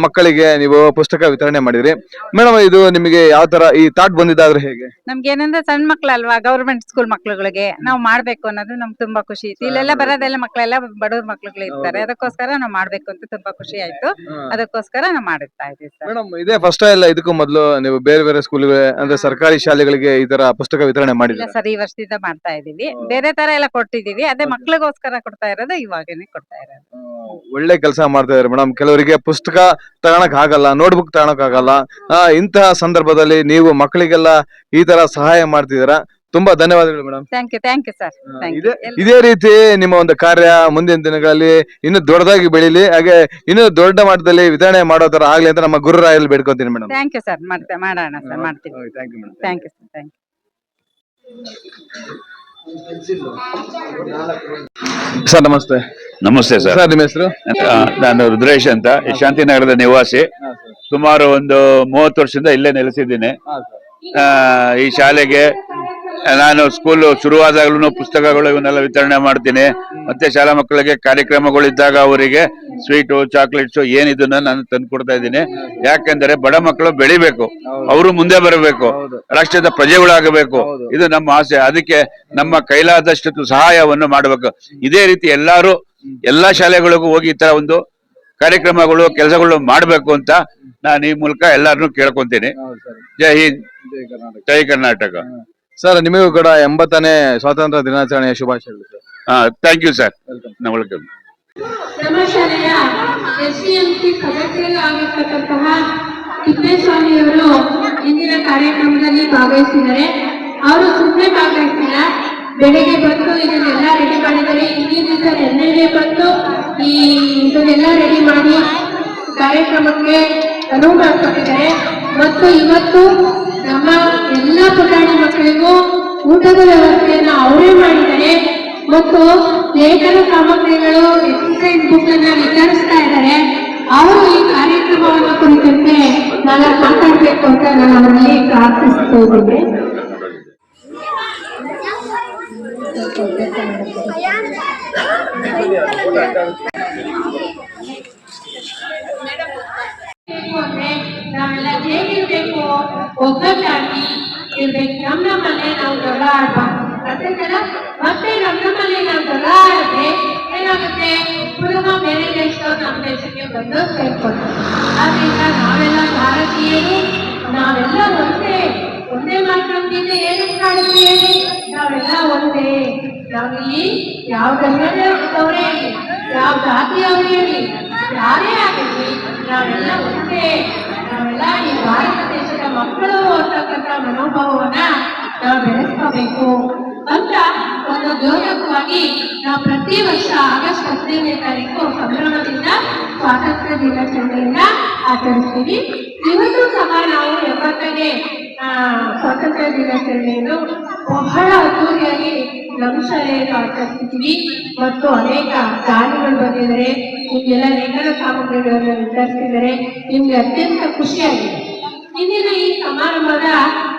Speaker 2: ಮಕ್ಕಳಿಗೆ ನೀವು ಪುಸ್ತಕ ವಿತರಣೆ ಮಾಡಿದ್ರಿ. ಮೇಡಮ್, ಇದು ನಿಮಗೆ ಯಾವ ತರ ಈ ಥಾಟ್ ಬಂದಿದ್ದಾದ್ರೆ ಹೇಗೆ?
Speaker 9: ನಮ್ಗೆ ಏನಂದ್ರೆ ಸಣ್ಣ ಮಕ್ಳಲ್ವಾ, ಗವರ್ಮೆಂಟ್ ಸ್ಕೂಲ್ ಮಕ್ಳುಗಳಿಗೆ ನಾವು ಮಾಡ್ಬೇಕು ಅನ್ನೋದು ನಮ್ಗೆ ತುಂಬಾ ಖುಷಿ ಇತ್ತು. ಇಲ್ಲೆಲ್ಲ ಬರೋದೆಲ್ಲ ಮಕ್ಕಳೆಲ್ಲ ಬಡವ್ರ ಮಕ್ಳುಗಳು ಇರ್ತಾರೆ, ಅದಕ್ಕೋಸ್ಕರ ನಾವು ಮಾಡ್ಬೇಕು ಅಂತ ತುಂಬಾ ಖುಷಿ ಆಯ್ತು. ಅದಕ್ಕೋಸ್ಕರ ನಾವು ಮಾಡುತ್ತಾ ಇದ್ದೀವಿ ಸರ್.
Speaker 2: ಮೇಡಮ್, ಇದೇ ಫಸ್ಟ್ ಇಲ್ಲ, ಇದಕ್ಕೂ ಮೊದಲು ನೀವು ಬೇರೆ ಬೇರೆ ಸ್ಕೂಲ್ಗೆ ಅಂದ್ರೆ ಸರ್ಕಾರಿ ಶಾಲೆಗಳಿಗೆ ಈ ತರ ಪುಸ್ತಕ ವಿತರಣೆ
Speaker 9: ಇಲ್ಲ
Speaker 2: ಮಾಡಿಲ್ಲ
Speaker 9: ಸರ್, ಈ ವರ್ಷದಿಂದ ಮಾಡ್ತಾ ಇದೀವಿ. ಬೇರೆ ತರ ಎಲ್ಲ ಕೊಟ್ಟಿದೀವಿ, ಅದೇ ಮಕ್ಳಿಗೋಸ್ಕರ ಕೊಡ್ತಾ ಇರೋದು, ಇವಾಗೇನೆ ಕೊಡ್ತಾ ಇರೋದು.
Speaker 2: ಒಳ್ಳೆ ಕೆಲಸ ಮಾಡ್ತಾ ಇದ್ದಾರೆ ಮೇಡಮ್. ಕೆಲವರಿಗೆ ಪುಸ್ತಕ ತಗೊಳಕ್ ಆಗಲ್ಲ, ನೋಟ್ಬುಕ್ ತಗೊಳಕ್ ಆಗಲ್ಲ. ಇಂತಹ ಸಂದರ್ಭದಲ್ಲಿ ನೀವು ಮಕ್ಕಳಿಗೆಲ್ಲ ಈ ತರ ಸಹಾಯ ಮಾಡ್ತಿದ್ದೀರಾ, ತುಂಬಾ ಧನ್ಯವಾದಗಳು ಮೇಡಮ್.
Speaker 9: Thank you sir.
Speaker 2: ಇದೇ ರೀತಿ ನಿಮ್ಮ ಒಂದು ಕಾರ್ಯ ಮುಂದಿನ ದಿನಗಳಲ್ಲಿ ಇನ್ನು ದೊಡ್ಡದಾಗಿ ಬೆಳೀಲಿ, ಹಾಗೆ ಇನ್ನು ದೊಡ್ಡ ಮಟ್ಟದಲ್ಲಿ ವಿತರಣೆ ಮಾಡೋ ತರ ಆಗ್ಲಿ ಅಂತ ನಮ್ಮ ಗುರುರಾಯಲ್ಲಿ ಬೇಡ್ಕೊತೀನಿ ಮೇಡಮ್.
Speaker 9: Thank you sir. ಮಾಡೋಣ ಸರ್, ಮಾಡ್ತೀವಿ.
Speaker 2: Thank you madam.
Speaker 9: Thank you sir. Thank you.
Speaker 2: Sir ನಮಸ್ತೆ.
Speaker 10: ನಮಸ್ತೆ ಸರ್.
Speaker 2: ಸರ್ ನಿಮ್ಮ ಹೆಸರು?
Speaker 10: ನಾನು ರುದ್ರೇಶ್ ಅಂತ, ಶಾಂತಿನಗರದ ನಿವಾಸಿ. ಸುಮಾರು ಒಂದು 30 ವರ್ಷದಿಂದ ಇಲ್ಲೇ ನೆಲೆಸಿದ್ದೀನಿ. ಈ ಶಾಲೆಗೆ ನಾನು ಸ್ಕೂಲ್ ಶುರುವಾದಾಗ್ಲೂ ಪುಸ್ತಕಗಳು ಇವನ್ನೆಲ್ಲ ವಿತರಣೆ ಮಾಡ್ತೀನಿ. ಮತ್ತೆ ಶಾಲಾ ಮಕ್ಕಳಿಗೆ ಕಾರ್ಯಕ್ರಮಗಳಿದ್ದಾಗ ಅವರಿಗೆ ಸ್ವೀಟು, ಚಾಕ್ಲೇಟ್ಸು ಏನಿದನ್ನ ನಾನು ತಂದು ಕೊಡ್ತಾ ಇದ್ದೀನಿ. ಯಾಕೆಂದ್ರೆ ಬಡ ಮಕ್ಕಳು ಬೆಳಿಬೇಕು, ಅವರು ಮುಂದೆ ಬರಬೇಕು, ರಾಷ್ಟ್ರದ ಪ್ರಜೆಗಳಾಗಬೇಕು, ಇದು ನಮ್ಮ ಆಸೆ. ಅದಕ್ಕೆ ನಮ್ಮ ಕೈಲಾದಷ್ಟು ಸಹಾಯವನ್ನು ಮಾಡಬೇಕು. ಇದೇ ರೀತಿ ಎಲ್ಲಾ ಶಾಲೆಗಳಿಗೂ ಹೋಗಿ ಈ ತರ ಒಂದು ಕಾರ್ಯಕ್ರಮಗಳು, ಕೆಲಸಗಳು ಮಾಡಬೇಕು ಅಂತ ನಾನು ಈ ಮೂಲಕ ಎಲ್ಲಾರನ್ನೂ ಕೇಳ್ಕೊಂತೀನಿ. ಜೈ ಹಿಂದ್, ಜೈ ಕರ್ನಾಟಕ.
Speaker 2: ಸರ್, ನಿಮಗೂ ಕೂಡ 80ನೇ ಸ್ವಾತಂತ್ರ್ಯ ದಿನಾಚರಣೆಯ ಶುಭಾಶಯಗಳು sir.
Speaker 10: Thank you sir. Welcome.
Speaker 3: ನಮ್ಮ ಶಾಲೆಯ SCMC ಸದಸ್ಯರು ಆಗಿರ್ತಕ್ಕಂತಹ ತಿಪ್ಪೇಸ್ವಾಮಿಯವರು ಇಂದಿನ ಕಾರ್ಯಕ್ರಮದಲ್ಲಿ ಭಾಗವಹಿಸಿದ್ದಾರೆ. ಅವರು ಸುಮ್ಮನೆ ಭಾಗವಹಿಸಿಲ್ಲ, ಬೆಳಿಗ್ಗೆ ಬಂದು ಇದನ್ನೆಲ್ಲ ರೆಡಿ ಮಾಡಿದ್ದಾರೆ. ಹಿಂದಿನ ದಿವಸ ನೆನ್ನೆನೆ ಬಂದು ಇದನ್ನೆಲ್ಲ ರೆಡಿ ಮಾಡಿ ಕಾರ್ಯಕ್ರಮಕ್ಕೆ ಅನುವು ಮಾಡಿಕೊಟ್ಟಿದ್ದಾರೆ. ಮತ್ತು ಇವತ್ತು ನಮ್ಮ ಎಲ್ಲ ಪುಟಾಣಿ ಮಕ್ಕಳಿಗೂ ಊಟದ ವ್ಯವಸ್ಥೆಯನ್ನು ಅವರೇ ಮಾಡಿದ್ದಾರೆ. ಮತ್ತು ಲೇಖನ ಸಾಮಗ್ರಿಗಳು, ಎಕ್ಸಸೈಸ್ ಬುಕ್ ಅನ್ನ ವಿತರಿಸ್ತಾ ಇದ್ದಾರೆ. ಅವರು ಈ ಕಾರ್ಯಕ್ರಮವನ್ನು ಕುರಿತಂತೆ ನಾನು ಮಾತಾಡಬೇಕು ಅಂತ ನಾನು ಅವರಲ್ಲಿ ಪ್ರಾರ್ಥಿಸ್ತಾ ಇದ್ದೇನೆ. ನಾವೆಲ್ಲ ಹೇಗಿರ್ಬೇಕು, ಒಗ್ಗಟ್ಟಾಗಿ ಇರ್ಬೇಕು. ನಮ್ಮನೆ ನಾವು ಜಗಳ ಆಡ್ಬಾರ್ದು, ಮತ್ತೆ ನಮ್ಮಲ್ಲಿ ನಾವು ಜಗಳ ಆಡಿದ್ರೆ ಏನಾಗುತ್ತೆ, ಪುನಃ ಬೇರೆ ದೇಶದವ್ರು ನಮ್ಮ ದೇಶಕ್ಕೆ ಬಂದು ಸೇರ್ಕೊಳ್ತಾರೆ. ಆದ್ರಿಂದ ನಾವೆಲ್ಲ ಭಾರತೀಯರು, ನಾವೆಲ್ಲ ಒಂದೇ ಮಾತೃಭೂಮಿಯಿಂದ ಏನಕ್ಕೆ ಕಾಡುತ್ತೀವಿ, ನಾವೆಲ್ಲ ಒಂದೇ. ನಾವಿಲ್ಲಿ ಯಾವ ಧರ್ಮದವರೇ ಇರಲಿ, ಯಾವ ಜಾತಿಯವರೇ ಇರಲಿ, ಯಾರೇ ಆಗಿರಲಿ, ನಾವೆಲ್ಲ ಒಂದೇ. ನಾವೆಲ್ಲ ಈ ಭಾರತ ದೇಶದ ಮಕ್ಕಳು ಅಂತಕ್ಕಂಥ ಮನೋಭಾವವನ್ನ ನಾವು ಬೆಳೆಸ್ಕೋಬೇಕು ಅಂತ ಒಂದು ದ್ಯೋತಕವಾಗಿ ನಾವು ಪ್ರತಿ ವರ್ಷ ಆಗಸ್ಟ್ 15ನೇ ತಾರೀಕು ಸಂಭ್ರಮದಿಂದ ಸ್ವಾತಂತ್ರ್ಯ ದಿನಾಚರಣೆಯನ್ನ ಆಚರಿಸ್ತೀವಿ. ಇವತ್ತು ಸಹ ನಾವು 70ನೇ ಸ್ವಾತಂತ್ರ್ಯ ದಿನಾಚರಣೆಯನ್ನು ಬಹಳ ಅದ್ದೂರಿಯಾಗಿ ನಮ್ಮ ಶಾಲೆಯನ್ನು ಆಚರಿಸ್ತೀವಿ. ಮತ್ತು ಅನೇಕ ಗಾನಗಳು ಬಂದಿದ್ದಾರೆ, ನಿಮ್ಗೆಲ್ಲ ಲೇಖನ ಸಾಮಗ್ರಿಗಳನ್ನು ವಿತರಿಸಿದ್ದಾರೆ. ನಿಮ್ಗೆ ಅತ್ಯಂತ ಖುಷಿಯಾಗಿದೆ. ಇಂದಿನ ಈ ಸಮಾರಂಭದ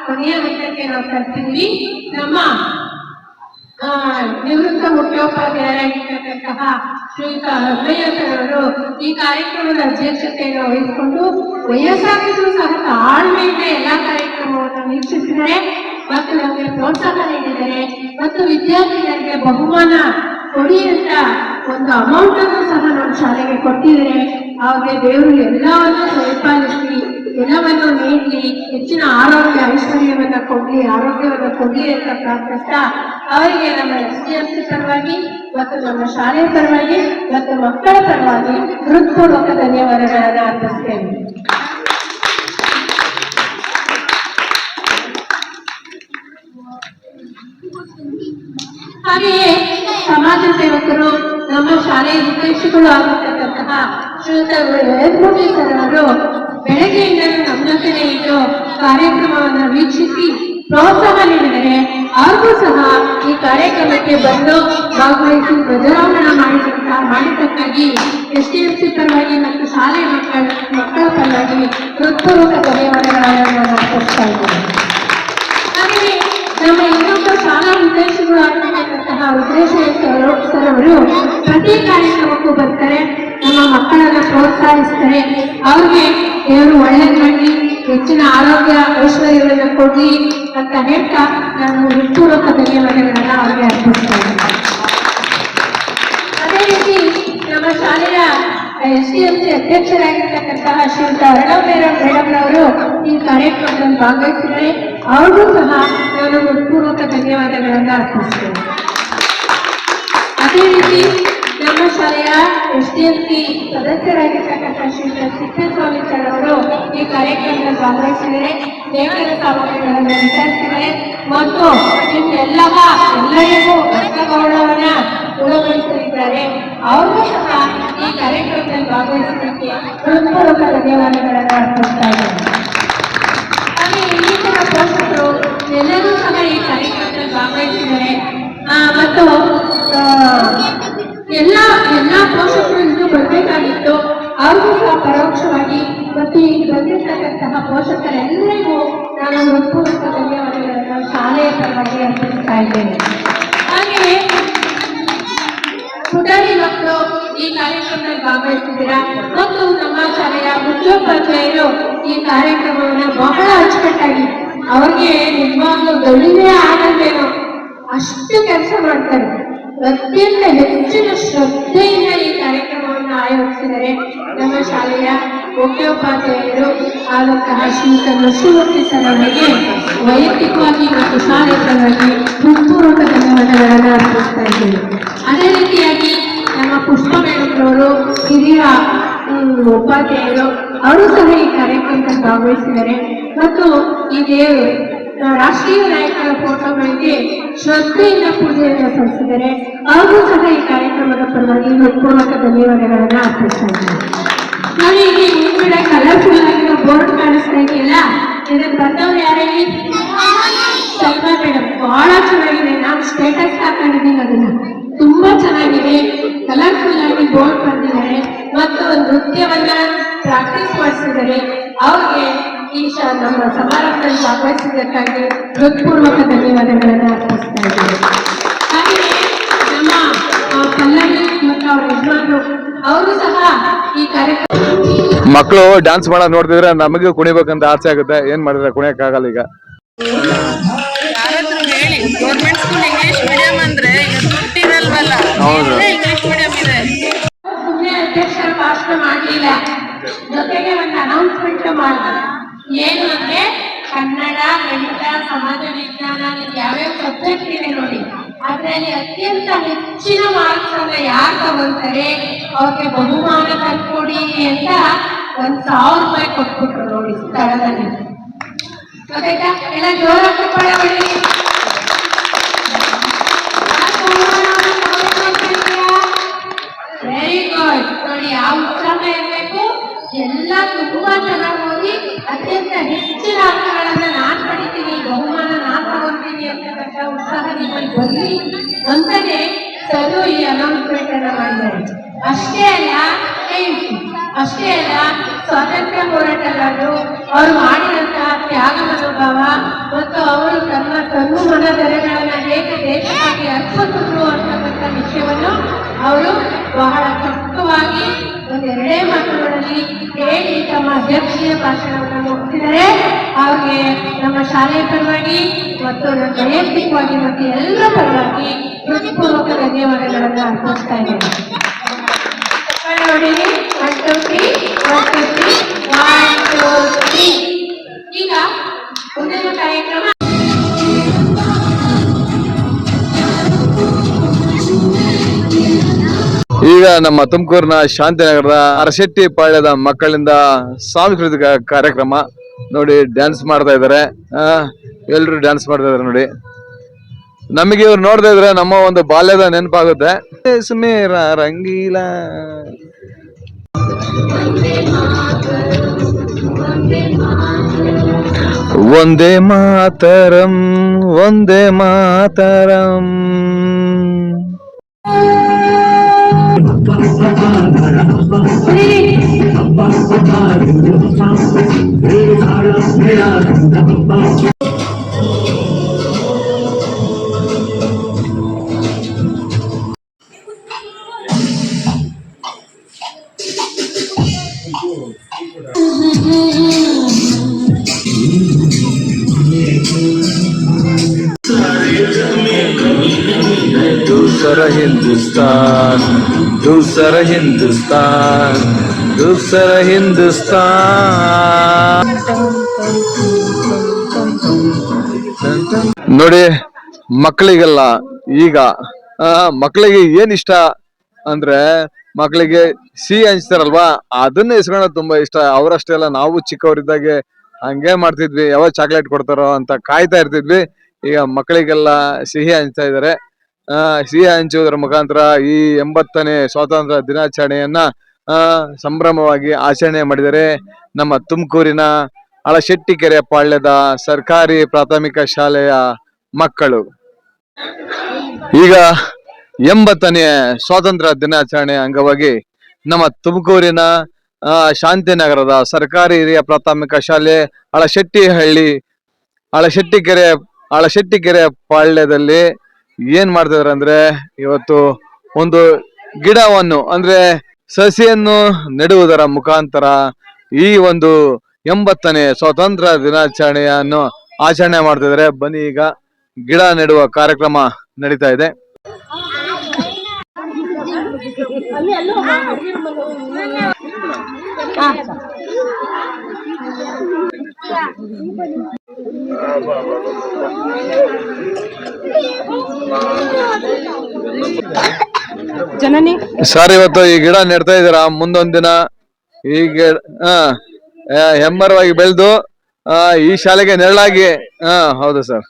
Speaker 3: ಕೊನೆಯ ಹಂತಕ್ಕೆ ನಾವು ತರ್ತಿದ್ವಿ. ನಮ್ಮ ನಿವೃತ್ತ ಮುಖ್ಯೋಪಾಧ್ಯಾಯರಾಗಿರ್ತಕ್ಕಂತಹ ಶ್ರೀಯುತ ಅಮ್ಮಯ್ಯ ಸರ್ ಅವರು ಈ ಕಾರ್ಯಕ್ರಮದ ಅಧ್ಯಕ್ಷತೆಯನ್ನು ವಹಿಸಿಕೊಂಡು ವಯಸ್ಸಾಗಿದ್ರು ಸಹ ತಾಳ್ಮೆಯಿಂದ ಎಲ್ಲಾ ಕಾರ್ಯಕ್ರಮವನ್ನು ವೀಕ್ಷಿಸಿದ್ದಾರೆ ಮತ್ತು ನಮಗೆ ಪ್ರೋತ್ಸಾಹ ನೀಡಿದ್ದಾರೆ. ಮತ್ತು ವಿದ್ಯಾರ್ಥಿಗಳಿಗೆ ಬಹುಮಾನ ಕೊಡಿ ಅಂತ ಒಂದು ಅಮೌಂಟ್ ಅನ್ನು ಸಹ ನಮ್ಮ ಶಾಲೆಗೆ ಕೊಟ್ಟಿದ್ದಾರೆ. ಅವ್ರಿಗೆ ದೇವರು ಎಲ್ಲವನ್ನು ಪರಿಪಾಲಿಸಲಿ, ಎಲ್ಲವನ್ನು ನೀಡಲಿ, ಹೆಚ್ಚಿನ ಆರೋಗ್ಯ ಐಶ್ವರ್ಯವನ್ನ ಕೊಡ್ಲಿ, ಆರೋಗ್ಯವನ್ನ ಕೊಡ್ಲಿ ಅಂತ ಪ್ರಾರ್ಥಿಸ್ತಾ ಅವರಿಗೆ ನಮ್ಮ SCMC ಪರವಾಗಿ ಮತ್ತು ನಮ್ಮ ಶಾಲೆಯ ಪರವಾಗಿ ಮತ್ತು ಮಕ್ಕಳ ಪರವಾಗಿ ಹೃತ್ಪೂರ್ವಕ ಧನ್ಯವಾದಗಳನ್ನು ಅರ್ಪಿಸ್ತೇನೆ. ಶಾಲೆಯ ನಿರ್ದೇಶಕರು ಆಗಿರ್ತಕ್ಕಂತಹ ಶ್ರೀಯುತ ವೇದಮೂರ್ತಿ ಸರ್ ಅವರು ಬೆಳಗ್ಗೆಯಿಂದ ನಮ್ಮ ಜೊತೆನೆ ಇದ್ದು ಕಾರ್ಯಕ್ರಮವನ್ನು ವೀಕ್ಷಿಸಿ ಪ್ರೋತ್ಸಾಹ ನೀಡಿದರೆ ಅವ್ರಿಗೂ ಸಹ ಈ ಕಾರ್ಯಕ್ರಮಕ್ಕೆ ಬಂದು ಭಾಗವಹಿಸಿ ಧ್ವಜಾರೋಹಣ ಮಾಡಿದ್ದಕ್ಕಾಗಿ SDFC ಪರವಾಗಿ ಮತ್ತು ಶಾಲೆಯ ಮಕ್ಕಳ ಪರವಾಗಿ ಹೃತ್ಪೂರ್ವಕ ಧನ್ಯವಾದಗಳನ್ನು ನಾನು ಅರ್ಪಿಸ್ತಾ ಇದ್ದೇನೆ. ಹಾಗೆಯೇ ನಮ್ಮ ಇನ್ನೊಬ್ಬ ಶಾಲಾ ನಿರ್ದೇಶಕರು ಆಗಿರ್ತಕ್ಕಂತಹ ರುದ್ರೇಶ್ವರ ಸರ್ ಅವರು ಪ್ರತಿ ಕಾರ್ಯಕ್ರಮಕ್ಕೂ ಬರ್ತಾರೆ, ನಮ್ಮ ಮಕ್ಕಳನ್ನ ಪ್ರೋತ್ಸಾಹಿಸ್ತಾರೆ. ಅವ್ರಿಗೆ ದೇವರು ಒಳ್ಳೇದು ಮಾಡಿ ಹೆಚ್ಚಿನ ಆರೋಗ್ಯ ಐಶ್ವರ್ಯಗಳನ್ನ ಕೊಡ್ಲಿ ಅಂತ ಹೇಳ್ತಾ ನಾನು ಹೃತ್ಪೂರ್ವಕ ಧನ್ಯವಾದಗಳನ್ನ ಅವ್ರಿಗೆ ಅರ್ಪಿಸ್ತಾ ಇದ್ದೇನೆ. ಅದೇ ರೀತಿ ನಮ್ಮ ಶಾಲೆಯ SDFC ಅಧ್ಯಕ್ಷರಾಗಿರ್ತಕ್ಕಂತಹ ಶ್ರೀಯುತ ಅರ್ಣವ್ ಮೇಡಮ್ ಅವರು ಈ ಕಾರ್ಯಕ್ರಮದಲ್ಲಿ ಭಾಗವಹಿಸಿದರೆ ಅವ್ರಿಗೂ ಸಹ ನಾನು ಹೃತ್ಪೂರ್ವಕ ಧನ್ಯವಾದಗಳನ್ನ ಅರ್ಪಿಸ್ತೇನೆ. ಅದೇ ರೀತಿ ನಮ್ಮ ಶಾಲೆಯ SDFC ಸದಸ್ಯರಾಗಿರ್ತಕ್ಕಂಥ ಶ್ರೀಯುತ ಸಿದ್ದೇಸ್ವಾಮಿ ಸರ್ ಅವರು ಈ ಕಾರ್ಯಕ್ರಮದಲ್ಲಿ ಭಾಗವಹಿಸಿದರೆ ದೇವರ ಸಾಮಗ್ರಿಗಳನ್ನು ವಿತರಿಸಿದರೆ ಮತ್ತು ಎಲ್ಲರಿಗೂ ರಕ್ತಗೌರವನ ಗುಣಗೊಳಿಸಲಿದ್ದಾರೆ. ಅವ್ರಿಗೂ ಸಹ ಈ ಕಾರ್ಯಕ್ರಮದಲ್ಲಿ ಭಾಗವಹಿಸಲಿಕ್ಕೆ ಹೃತ್ಪೂರ್ವಕ ಧನ್ಯವಾದಗಳನ್ನು ಅರ್ಪಿಸ್ತಾ ಇದ್ದಾರೆ. ಹಾಗೆ ಇನ್ನಿತರ ಪೋಷಕರು ಎಲ್ಲರೂ ಸಹ ಈ ಕಾರ್ಯಕ್ರಮದಲ್ಲಿ ಭಾಗವಹಿಸಿದ್ದಾರೆ ಮತ್ತು ಎಲ್ಲ ಪೋಷಕರು ಇನ್ನೂ ಬರಬೇಕಾಗಿತ್ತು. ಅವ್ರಿಗೂ ಸಹ ಪರೋಕ್ಷವಾಗಿ ಮತ್ತು ಇಲ್ಲಿ ಬಂದಿರತಕ್ಕಂತಹ ಪೋಷಕರೆಲ್ಲರಿಗೂ ನಾನು ಹೃತ್ಪೂರ್ವಕ ಧನ್ಯವಾದಗಳನ್ನು ಶಾಲೆಯ ಪರವಾಗಿ ಅರ್ಪಿಸ್ತಾ ಇದ್ದೇನೆ. ಹಾಗೆಯೇ ಪುಟಾಣಿ ಮಕ್ಕಳು ಈ ಕಾರ್ಯಕ್ರಮದಲ್ಲಿ ಭಾಗವಹಿಸಿದ್ದೀರಾ ಮತ್ತು ನಮ್ಮ ಶಾಲೆಯ ಮುಖ್ಯೋಪಾಧ್ಯಾಯರು ಈ ಕಾರ್ಯಕ್ರಮವನ್ನು ಬಹಳ ಅಚ್ಚುಕಟ್ಟಾಗಿ ಅವ್ರಿಗೆ ನಿಜವಾಗ್ಲೂ ಗಣಿನೇ ಆಗಲ್ವೇನೋ ಅಷ್ಟು ಕೆಲಸ ಮಾಡ್ತಾರೆ. ಅತ್ಯಂತ ಹೆಚ್ಚಿನ ಶ್ರದ್ಧೆಯಿಂದ ಈ ಕಾರ್ಯಕ್ರಮವನ್ನು ಆಯೋಜಿಸಿದರೆ ನಮ್ಮ ಶಾಲೆಯ ಮುಖ್ಯೋಪಾಧ್ಯಾಯರು ಆದಂತಹ ಶ್ರೀಯುತ ನರಸಿಂಹಮೂರ್ತಿ ಸರ್ ಅವರಿಗೆ ವೈಯಕ್ತಿಕವಾಗಿ ಮತ್ತು ಶಾಲೆ ಪರವಾಗಿ ಹೃತ್ಪೂರ್ವಕ ಧನ್ಯವಾದಗಳನ್ನು ಅರ್ಪಿಸ್ತಾ ಇದ್ದೇನೆ. ಅದೇ ರೀತಿಯಾಗಿ ನಮ್ಮ ಪುಷ್ಪ ಮೇಡಮ್ನವರು ಹಿರಿಯ ಉಪಾಧ್ಯಾಯರು ಅವರು ಸಹ ಈ ಕಾರ್ಯಕ್ರಮದಲ್ಲಿ ಭಾಗವಹಿಸಿದ್ದಾರೆ ಮತ್ತು ಈ ದೇವರು ರಾಷ್ಟ್ರೀಯ ನಾಯಕರ ಫೋಟೋಗಳಿಗೆ ಶ್ರದ್ಧೆಯಿಂದ ಪೂಜೆಯನ್ನು ಸಲ್ಲಿಸಿದರೆ ಅವರು ಸಹ ಈ ಕಾರ್ಯಕ್ರಮದ ಪರವಾಗಿ ಹೃತ್ಪೂರ್ವಕ ಧನ್ಯವಾದಗಳನ್ನು ಅರ್ಪಿಸ್ತಾ ಇದ್ದಾರೆ. ನೋಡಿ, ಇಲ್ಲಿ ಮುಂದ್ಗಡೆ ಕಲರ್ಫುಲ್ ಆಗಿರೋ ಬೋರ್ಡ್ ಕಾಣಿಸ್ತಾ ಇದೆಯಲ್ಲ, ಇದಕ್ಕೆ ಬಂದವ್ರು ಯಾರೇಳಿ? ಸಲ್ಮಾ ಮೇಡಮ್. ಬಹಳ ಚೆನ್ನಾಗಿದೆ, ನಾನು ಸ್ಟೇಟಸ್ ಹಾಕೊಂಡಿದ್ದೀನಿ, ಅದನ್ನ ತುಂಬಾ ಚೆನ್ನಾಗಿದೆ. ಕಲರ್ಫುಲ್ ಆಗಿ ಬೋರ್ಡ್ ಬಂದಿದ್ದಾರೆ ಮತ್ತು ನೃತ್ಯವನ್ನ ಪ್ರಾಕ್ಟೀಸ್ ಮಾಡಿಸಿದ್ದಾರೆ. ಅವ್ರಿಗೆ ಈ ನಮ್ಮ ಸಮಾರಂಭದಲ್ಲಿ ಭಾಗವಹಿಸಿದ್ದಕ್ಕಾಗಿ ಹೃತ್ಪೂರ್ವಕ ಧನ್ಯವಾದಗಳನ್ನು ಅರ್ಪಿಸ್ತಾ ಇದ್ದಾರೆ. ಹಾಗೆಯೇ ನಮ್ಮ ಪಲ್ಲವಿ ಮತ್ತು ಅವರ ಯಜಮಾನರು ಅವರು ಸಹ ಈ ಕಾರ್ಯಕ್ರಮ
Speaker 2: ಮಕ್ಕಳು ಡ್ಯಾನ್ಸ್ ಮಾಡೋದ್ ನೋಡ್ತಿದ್ರೆ ನಮಗೂ ಕುಣಿಬೇಕಂತ ಆಸೆ ಆಗುತ್ತೆ. ಏನ್ ಮಾಡಿದ್ರೆ ಕುಣಿಯಕ್ ಆಗಲ್ಲ. ಈಗ
Speaker 9: ಗೌರ್ಮೆಂಟ್ ಸ್ಕೂಲ್ ಇಂಗ್ಲಿಷ್ ಮೀಡಿಯಂ ಅಂದ್ರೆ ಇರಲ್ವಲ್ಲ, ಇಂಗ್ಲಿಷ್ ಮೀಡಿಯಂ ಇದೆ.
Speaker 3: ಸುಮ್ಮನೆ ಅಧ್ಯಕ್ಷರ ಭಾಷಣ ಮಾಡಲಿಲ್ಲ, ಜೊತೆಗೆ ಒಂದು ಅನೌನ್ಸ್ಮೆಂಟ್ ಮಾಡಿದ್ರು. ಏನು ಅಂದ್ರೆ ಕನ್ನಡ, ಗಣಿತ, ಸಮಾಜ ವಿಜ್ಞಾನ ಯಾವ್ಯಾವ ಸಬ್ಜೆಕ್ಟ್ ಇದೆ ನೋಡಿ, ಅದರಲ್ಲಿ ಅತ್ಯಂತ ಹೆಚ್ಚಿನ ಮಾರ್ಕ್ಸ್ ಅನ್ನ ಯಾರು ತಗೊಂತಾರೆ ಅವ್ರಿಗೆ ಬಹುಮಾನ ತಂದ್ಕೊಡಿ ಅಂತ 1,000 ರೂಪಾಯಿ ಕೊಟ್ಬಿಟ್ರು ನೋಡಿ ಸ್ಥಳದಲ್ಲಿ. ಗೊತ್ತಾಯ್ತಾ? ಎಲ್ಲ ಜೋರಾಗಿ ಪಡೆಯಬೇಡಿ. Very good. ನೋಡಿ, ಯಾವ ಉತ್ಸಾಹ ಇರಬೇಕು. ಎಲ್ಲ ತುಂಬಾ ಚೆನ್ನಾಗಿ ಓದಿ ಅತ್ಯಂತ ಹೆಚ್ಚಿನ ಅಂಕಗಳನ್ನ ನಾನ್ ಪಡಿತೀನಿ, ಬಹುಮಾನ ನಾನ್ ತಗೊಳ್ತೀನಿ ಅಂತಕ್ಕಂಥ ಉತ್ಸಾಹ ನಿಮ್ಮಲ್ಲಿ ಬರಲಿ ಅಂತಾನೆ ಸರು ಈ ಅನೌನ್ಸ್ಮೆಂಟ್ ಅನ್ನ ಮಾಡಿದ್ದಾರೆ. ಅಷ್ಟೇ ಅಲ್ಲ ಸ್ವಾತಂತ್ರ್ಯ ಹೋರಾಟಗಾರರು ಅವರು ಮಾಡಿದಂತಹ ತ್ಯಾಗ ಮನೋಭಾವ ಮತ್ತು ಅವರು ತಮ್ಮ ತನು ಮನಧರೆಗಳನ್ನ ಹೇಗೆ ದೇಶಕ್ಕಾಗಿ ಅರ್ಪಿಸಿದ್ರು ಅಂತಕ್ಕಂಥ ವಿಷಯವನ್ನು ಅವರು ಬಹಳ ಚೊಕ್ಕವಾಗಿ ಒಂದೆರಡೇ ಮಾತುಗಳಲ್ಲಿ ಹೇಳಿ ತಮ್ಮ ಅಧ್ಯಕ್ಷೀಯ ಭಾಷಣವನ್ನು ಮುಗಿಸಿದರೆ ಅವ್ರಿಗೆ ನಮ್ಮ ಶಾಲೆಯ ಪರವಾಗಿ ಮತ್ತು ನನ್ನ ವೈಯಕ್ತಿಕವಾಗಿ ಮತ್ತು ಎಲ್ಲರ ಪರವಾಗಿ ಹೃತ್ಪೂರ್ವಕ ಧನ್ಯವಾದಗಳನ್ನು ಅರ್ಪಿಸ್ತಾ ಇದ್ದೇನೆ. ನೋಡಿ, 1 2 3 1 2 3. ಈಗ ಮುಂದಿನ ಕಾರ್ಯಕ್ರಮ
Speaker 2: ಈಗ ನಮ್ಮ ತುಮಕೂರಿನ ಶಾಂತಿನಗರದ ಅರಶೆಟ್ಟಿ ಪಾಳ್ಯದ ಮಕ್ಕಳಿಂದ ಸಾಂಸ್ಕೃತಿಕ ಕಾರ್ಯಕ್ರಮ ನೋಡಿ, ಡ್ಯಾನ್ಸ್ ಮಾಡ್ತಾ ಇದ್ದಾರೆ. ಎಲ್ರು ಡ್ಯಾನ್ಸ್ ಮಾಡ್ತಾ ಇದಾರೆ ನೋಡಿ. ನಮಗೆ ಇವ್ರು ನೋಡ್ತಾ ಇದ್ರೆ ನಮ್ಮ ಒಂದು ಬಾಲ್ಯದ ನೆನಪಾಗುತ್ತೆ. ಮೇರಾ ರಂಗೀಲಾ ಒಂದೇ ಮಾತರಂ ಒಂದೇ ಮಾತರಂ. दूसरा हिंदुस्तान दूसरा हिंदुस्तान दूसरा हिंदुस्तान. ನೋಡಿ ಮಕ್ಕಳಿಗೆಲ್ಲ ಈಗ ಮಕ್ಕಳಿಗೆ ಏನ್ ಇಷ್ಟ ಅಂದ್ರೆ ಮಕ್ಕಳಿಗೆ ಸಿಹಿ ಹಂಚ್ತಾರಲ್ವಾ ಅದನ್ನ ಇಸ್ಕೊಳ್ಳೋದು ತುಂಬಾ ಇಷ್ಟ. ಅವರಷ್ಟೇ ಅಲ್ಲ, ನಾವು ಚಿಕ್ಕವರಿದ್ದಾಗೆ ಹಂಗೆ ಮಾಡ್ತಿದ್ವಿ, ಯಾವಾಗ ಚಾಕ್ಲೇಟ್ ಕೊಡ್ತಾರೋ ಅಂತ ಕಾಯ್ತಾ ಇರ್ತಿದ್ವಿ. ಈಗ ಮಕ್ಕಳಿಗೆಲ್ಲ ಸಿಹಿ ಹಂಚ್ತಾ ಇದಾರೆ. ಸಿಹಿ ಹಂಚುವುದರ ಮುಖಾಂತರ ಈ 80ನೇ ಸ್ವಾತಂತ್ರ್ಯ ದಿನಾಚರಣೆಯನ್ನ ಸಂಭ್ರಮವಾಗಿ ಆಚರಣೆ ಮಾಡಿದರೆ ನಮ್ಮ ತುಮಕೂರಿನ ಅಳಶೆಟ್ಟಿಕೆರೆ ಪಾಳ್ಯದ ಸರ್ಕಾರಿ ಪ್ರಾಥಮಿಕ ಶಾಲೆಯ ಮಕ್ಕಳು. ಈಗ 80ನೇ ಸ್ವಾತಂತ್ರ್ಯ ದಿನಾಚರಣೆ ಅಂಗವಾಗಿ ನಮ್ಮ ತುಮಕೂರಿನ ಶಾಂತಿನಗರದ ಸರ್ಕಾರಿ ಹಿರಿಯ ಪ್ರಾಥಮಿಕ ಶಾಲೆ ಅಳಶೆಟ್ಟಿಕೆರೆ ಪಾಳ್ಯದಲ್ಲಿ ಏನ್ ಮಾಡ್ತಿದಾರೆ ಅಂದ್ರೆ ಇವತ್ತು ಒಂದು ಗಿಡವನ್ನು ಅಂದ್ರೆ ಸಸಿಯನ್ನು ನೆಡುವುದರ ಮುಖಾಂತರ ಈ ಒಂದು 80ನೇ ಸ್ವಾತಂತ್ರ್ಯ ದಿನಾಚರಣೆಯನ್ನು ಆಚರಣೆ ಮಾಡ್ತಿದ್ದಾರೆ. ಬನ್ನಿ ಈಗ ಗಿಡ ನೆಡುವ ಕಾರ್ಯಕ್ರಮ ನಡೀತಾ ಇದೆ.
Speaker 9: ಜನನಿ
Speaker 2: ಸರ್, ಇವತ್ತು ಈ ಗಿಡ ನೆಡ್ತಾ ಇದ್ದೀರಾ, ಮುಂದೊಂದ್ ದಿನ ಈ ಗಿಡ ಹೆಮ್ಮರವಾಗಿ ಬೆಳೆದು ಈ ಶಾಲೆಗೆ ನೆರಳಾಗಿ. ಹೌದು ಸರ್.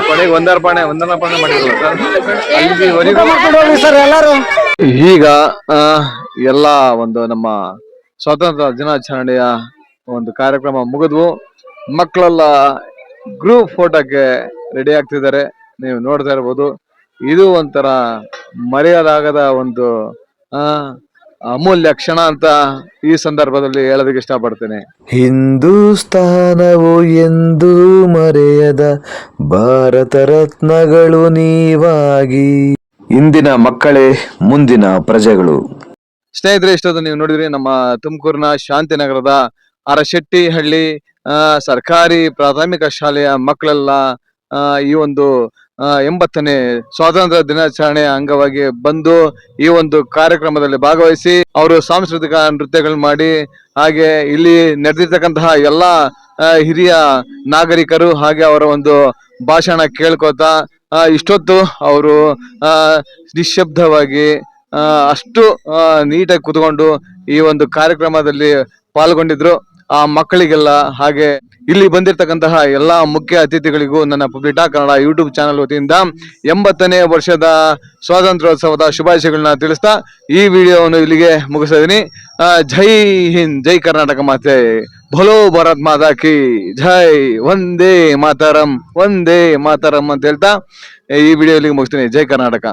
Speaker 2: ಕೊನೆಗೆ ವಂದನಾರ್ಪಣೆ ಮಾಡಿರಲ್ಲ ಸರ್ ಎಲ್ಲರೂ. ಈಗ ಎಲ್ಲಾ ಒಂದು ನಮ್ಮ ಸ್ವಾತಂತ್ರ್ಯ ದಿನಾಚರಣೆಯ ಒಂದು ಕಾರ್ಯಕ್ರಮ ಮುಗಿದ್ವು. ಮಕ್ಕಳೆಲ್ಲ ಗ್ರೂಪ್ ಫೋಟೋಕ್ಕೆ ರೆಡಿ ಆಗ್ತಿದ್ದಾರೆ, ನೀವು ನೋಡ್ತಾ ಇರ್ಬೋದು. ಇದು ಒಂಥರ ಮರೆಯಲಾಗದ ಒಂದು ಅಮೂಲ್ಯ ಕ್ಷಣ ಅಂತ ಈ ಸಂದರ್ಭದಲ್ಲಿ ಹೇಳೋದಕ್ಕೆ ಇಷ್ಟಪಡ್ತೇನೆ.
Speaker 1: ಹಿಂದೂಸ್ತಾನವು ಎಂದೂ ಮರೆಯದ ಭಾರತ ರತ್ನಗಳು ನೀವಾಗಿ. ಇಂದಿನ ಮಕ್ಕಳೇ ಮುಂದಿನ ಪ್ರಜೆಗಳು.
Speaker 2: ಸ್ನೇಹಿತರೆ, ಇಷ್ಟೊಂದು ನೀವು ನೋಡಿದ್ರಿ ನಮ್ಮ ತುಮಕೂರಿನ ಶಾಂತಿನಗರದ ಅರಶೆಟ್ಟಿಹಳ್ಳಿ ಸರ್ಕಾರಿ ಪ್ರಾಥಮಿಕ ಶಾಲೆಯ ಮಕ್ಕಳೆಲ್ಲ ಈ ಒಂದು 80ನೇ ಸ್ವಾತಂತ್ರ್ಯ ದಿನಾಚರಣೆ ಅಂಗವಾಗಿ ಬಂದು ಈ ಒಂದು ಕಾರ್ಯಕ್ರಮದಲ್ಲಿ ಭಾಗವಹಿಸಿ ಅವರು ಸಾಂಸ್ಕೃತಿಕ ನೃತ್ಯಗಳು ಮಾಡಿ, ಹಾಗೆ ಇಲ್ಲಿ ನಡೆದಿರ್ತಕ್ಕಂತಹ ಎಲ್ಲಾ ಹಿರಿಯ ನಾಗರಿಕರು ಹಾಗೆ ಅವರ ಒಂದು ಭಾಷಣ ಕೇಳ್ಕೋತಾ ಇಷ್ಟೊತ್ತು ಅವರು ನಿಶ್ಶಬ್ದವಾಗಿ ಅಷ್ಟು ನೀಟಾಗಿ ಕುತ್ಕೊಂಡು ಈ ಒಂದು ಕಾರ್ಯಕ್ರಮದಲ್ಲಿ ಪಾಲ್ಗೊಂಡಿದ್ರು. ಆ ಮಕ್ಕಳಿಗೆಲ್ಲ ಹಾಗೆ ಇಲ್ಲಿ ಬಂದಿರತಕ್ಕಂತಹ ಎಲ್ಲಾ ಮುಖ್ಯ ಅತಿಥಿಗಳಿಗೂ ನನ್ನ ಪಬ್ಲಿಟಾ ಕನ್ನಡ ಯೂಟ್ಯೂಬ್ ಚಾನಲ್ ವತಿಯಿಂದ 80ನೇ ವರ್ಷದ ಸ್ವಾತಂತ್ರ್ಯೋತ್ಸವದ ಶುಭಾಶಯಗಳನ್ನ ತಿಳಿಸ್ತಾ ಈ ವಿಡಿಯೋವನ್ನು ಇಲ್ಲಿಗೆ ಮುಗಿಸ್ತಾ ಇದೀನಿ. ಜೈ ಹಿಂದ್, ಜೈ ಕರ್ನಾಟಕ ಮಾತೆ, ಭಲೋ ಭಾರತ್ ಮಾತಾ ಕಿ ಜೈ, ವಂದೇ ಮಾತರಂ ಅಂತ ಹೇಳ್ತಾ ಈ ವಿಡಿಯೋ ಇಲ್ಲಿಗೆ ಮುಗಿಸ್ತೀನಿ. ಜೈ ಕರ್ನಾಟಕ.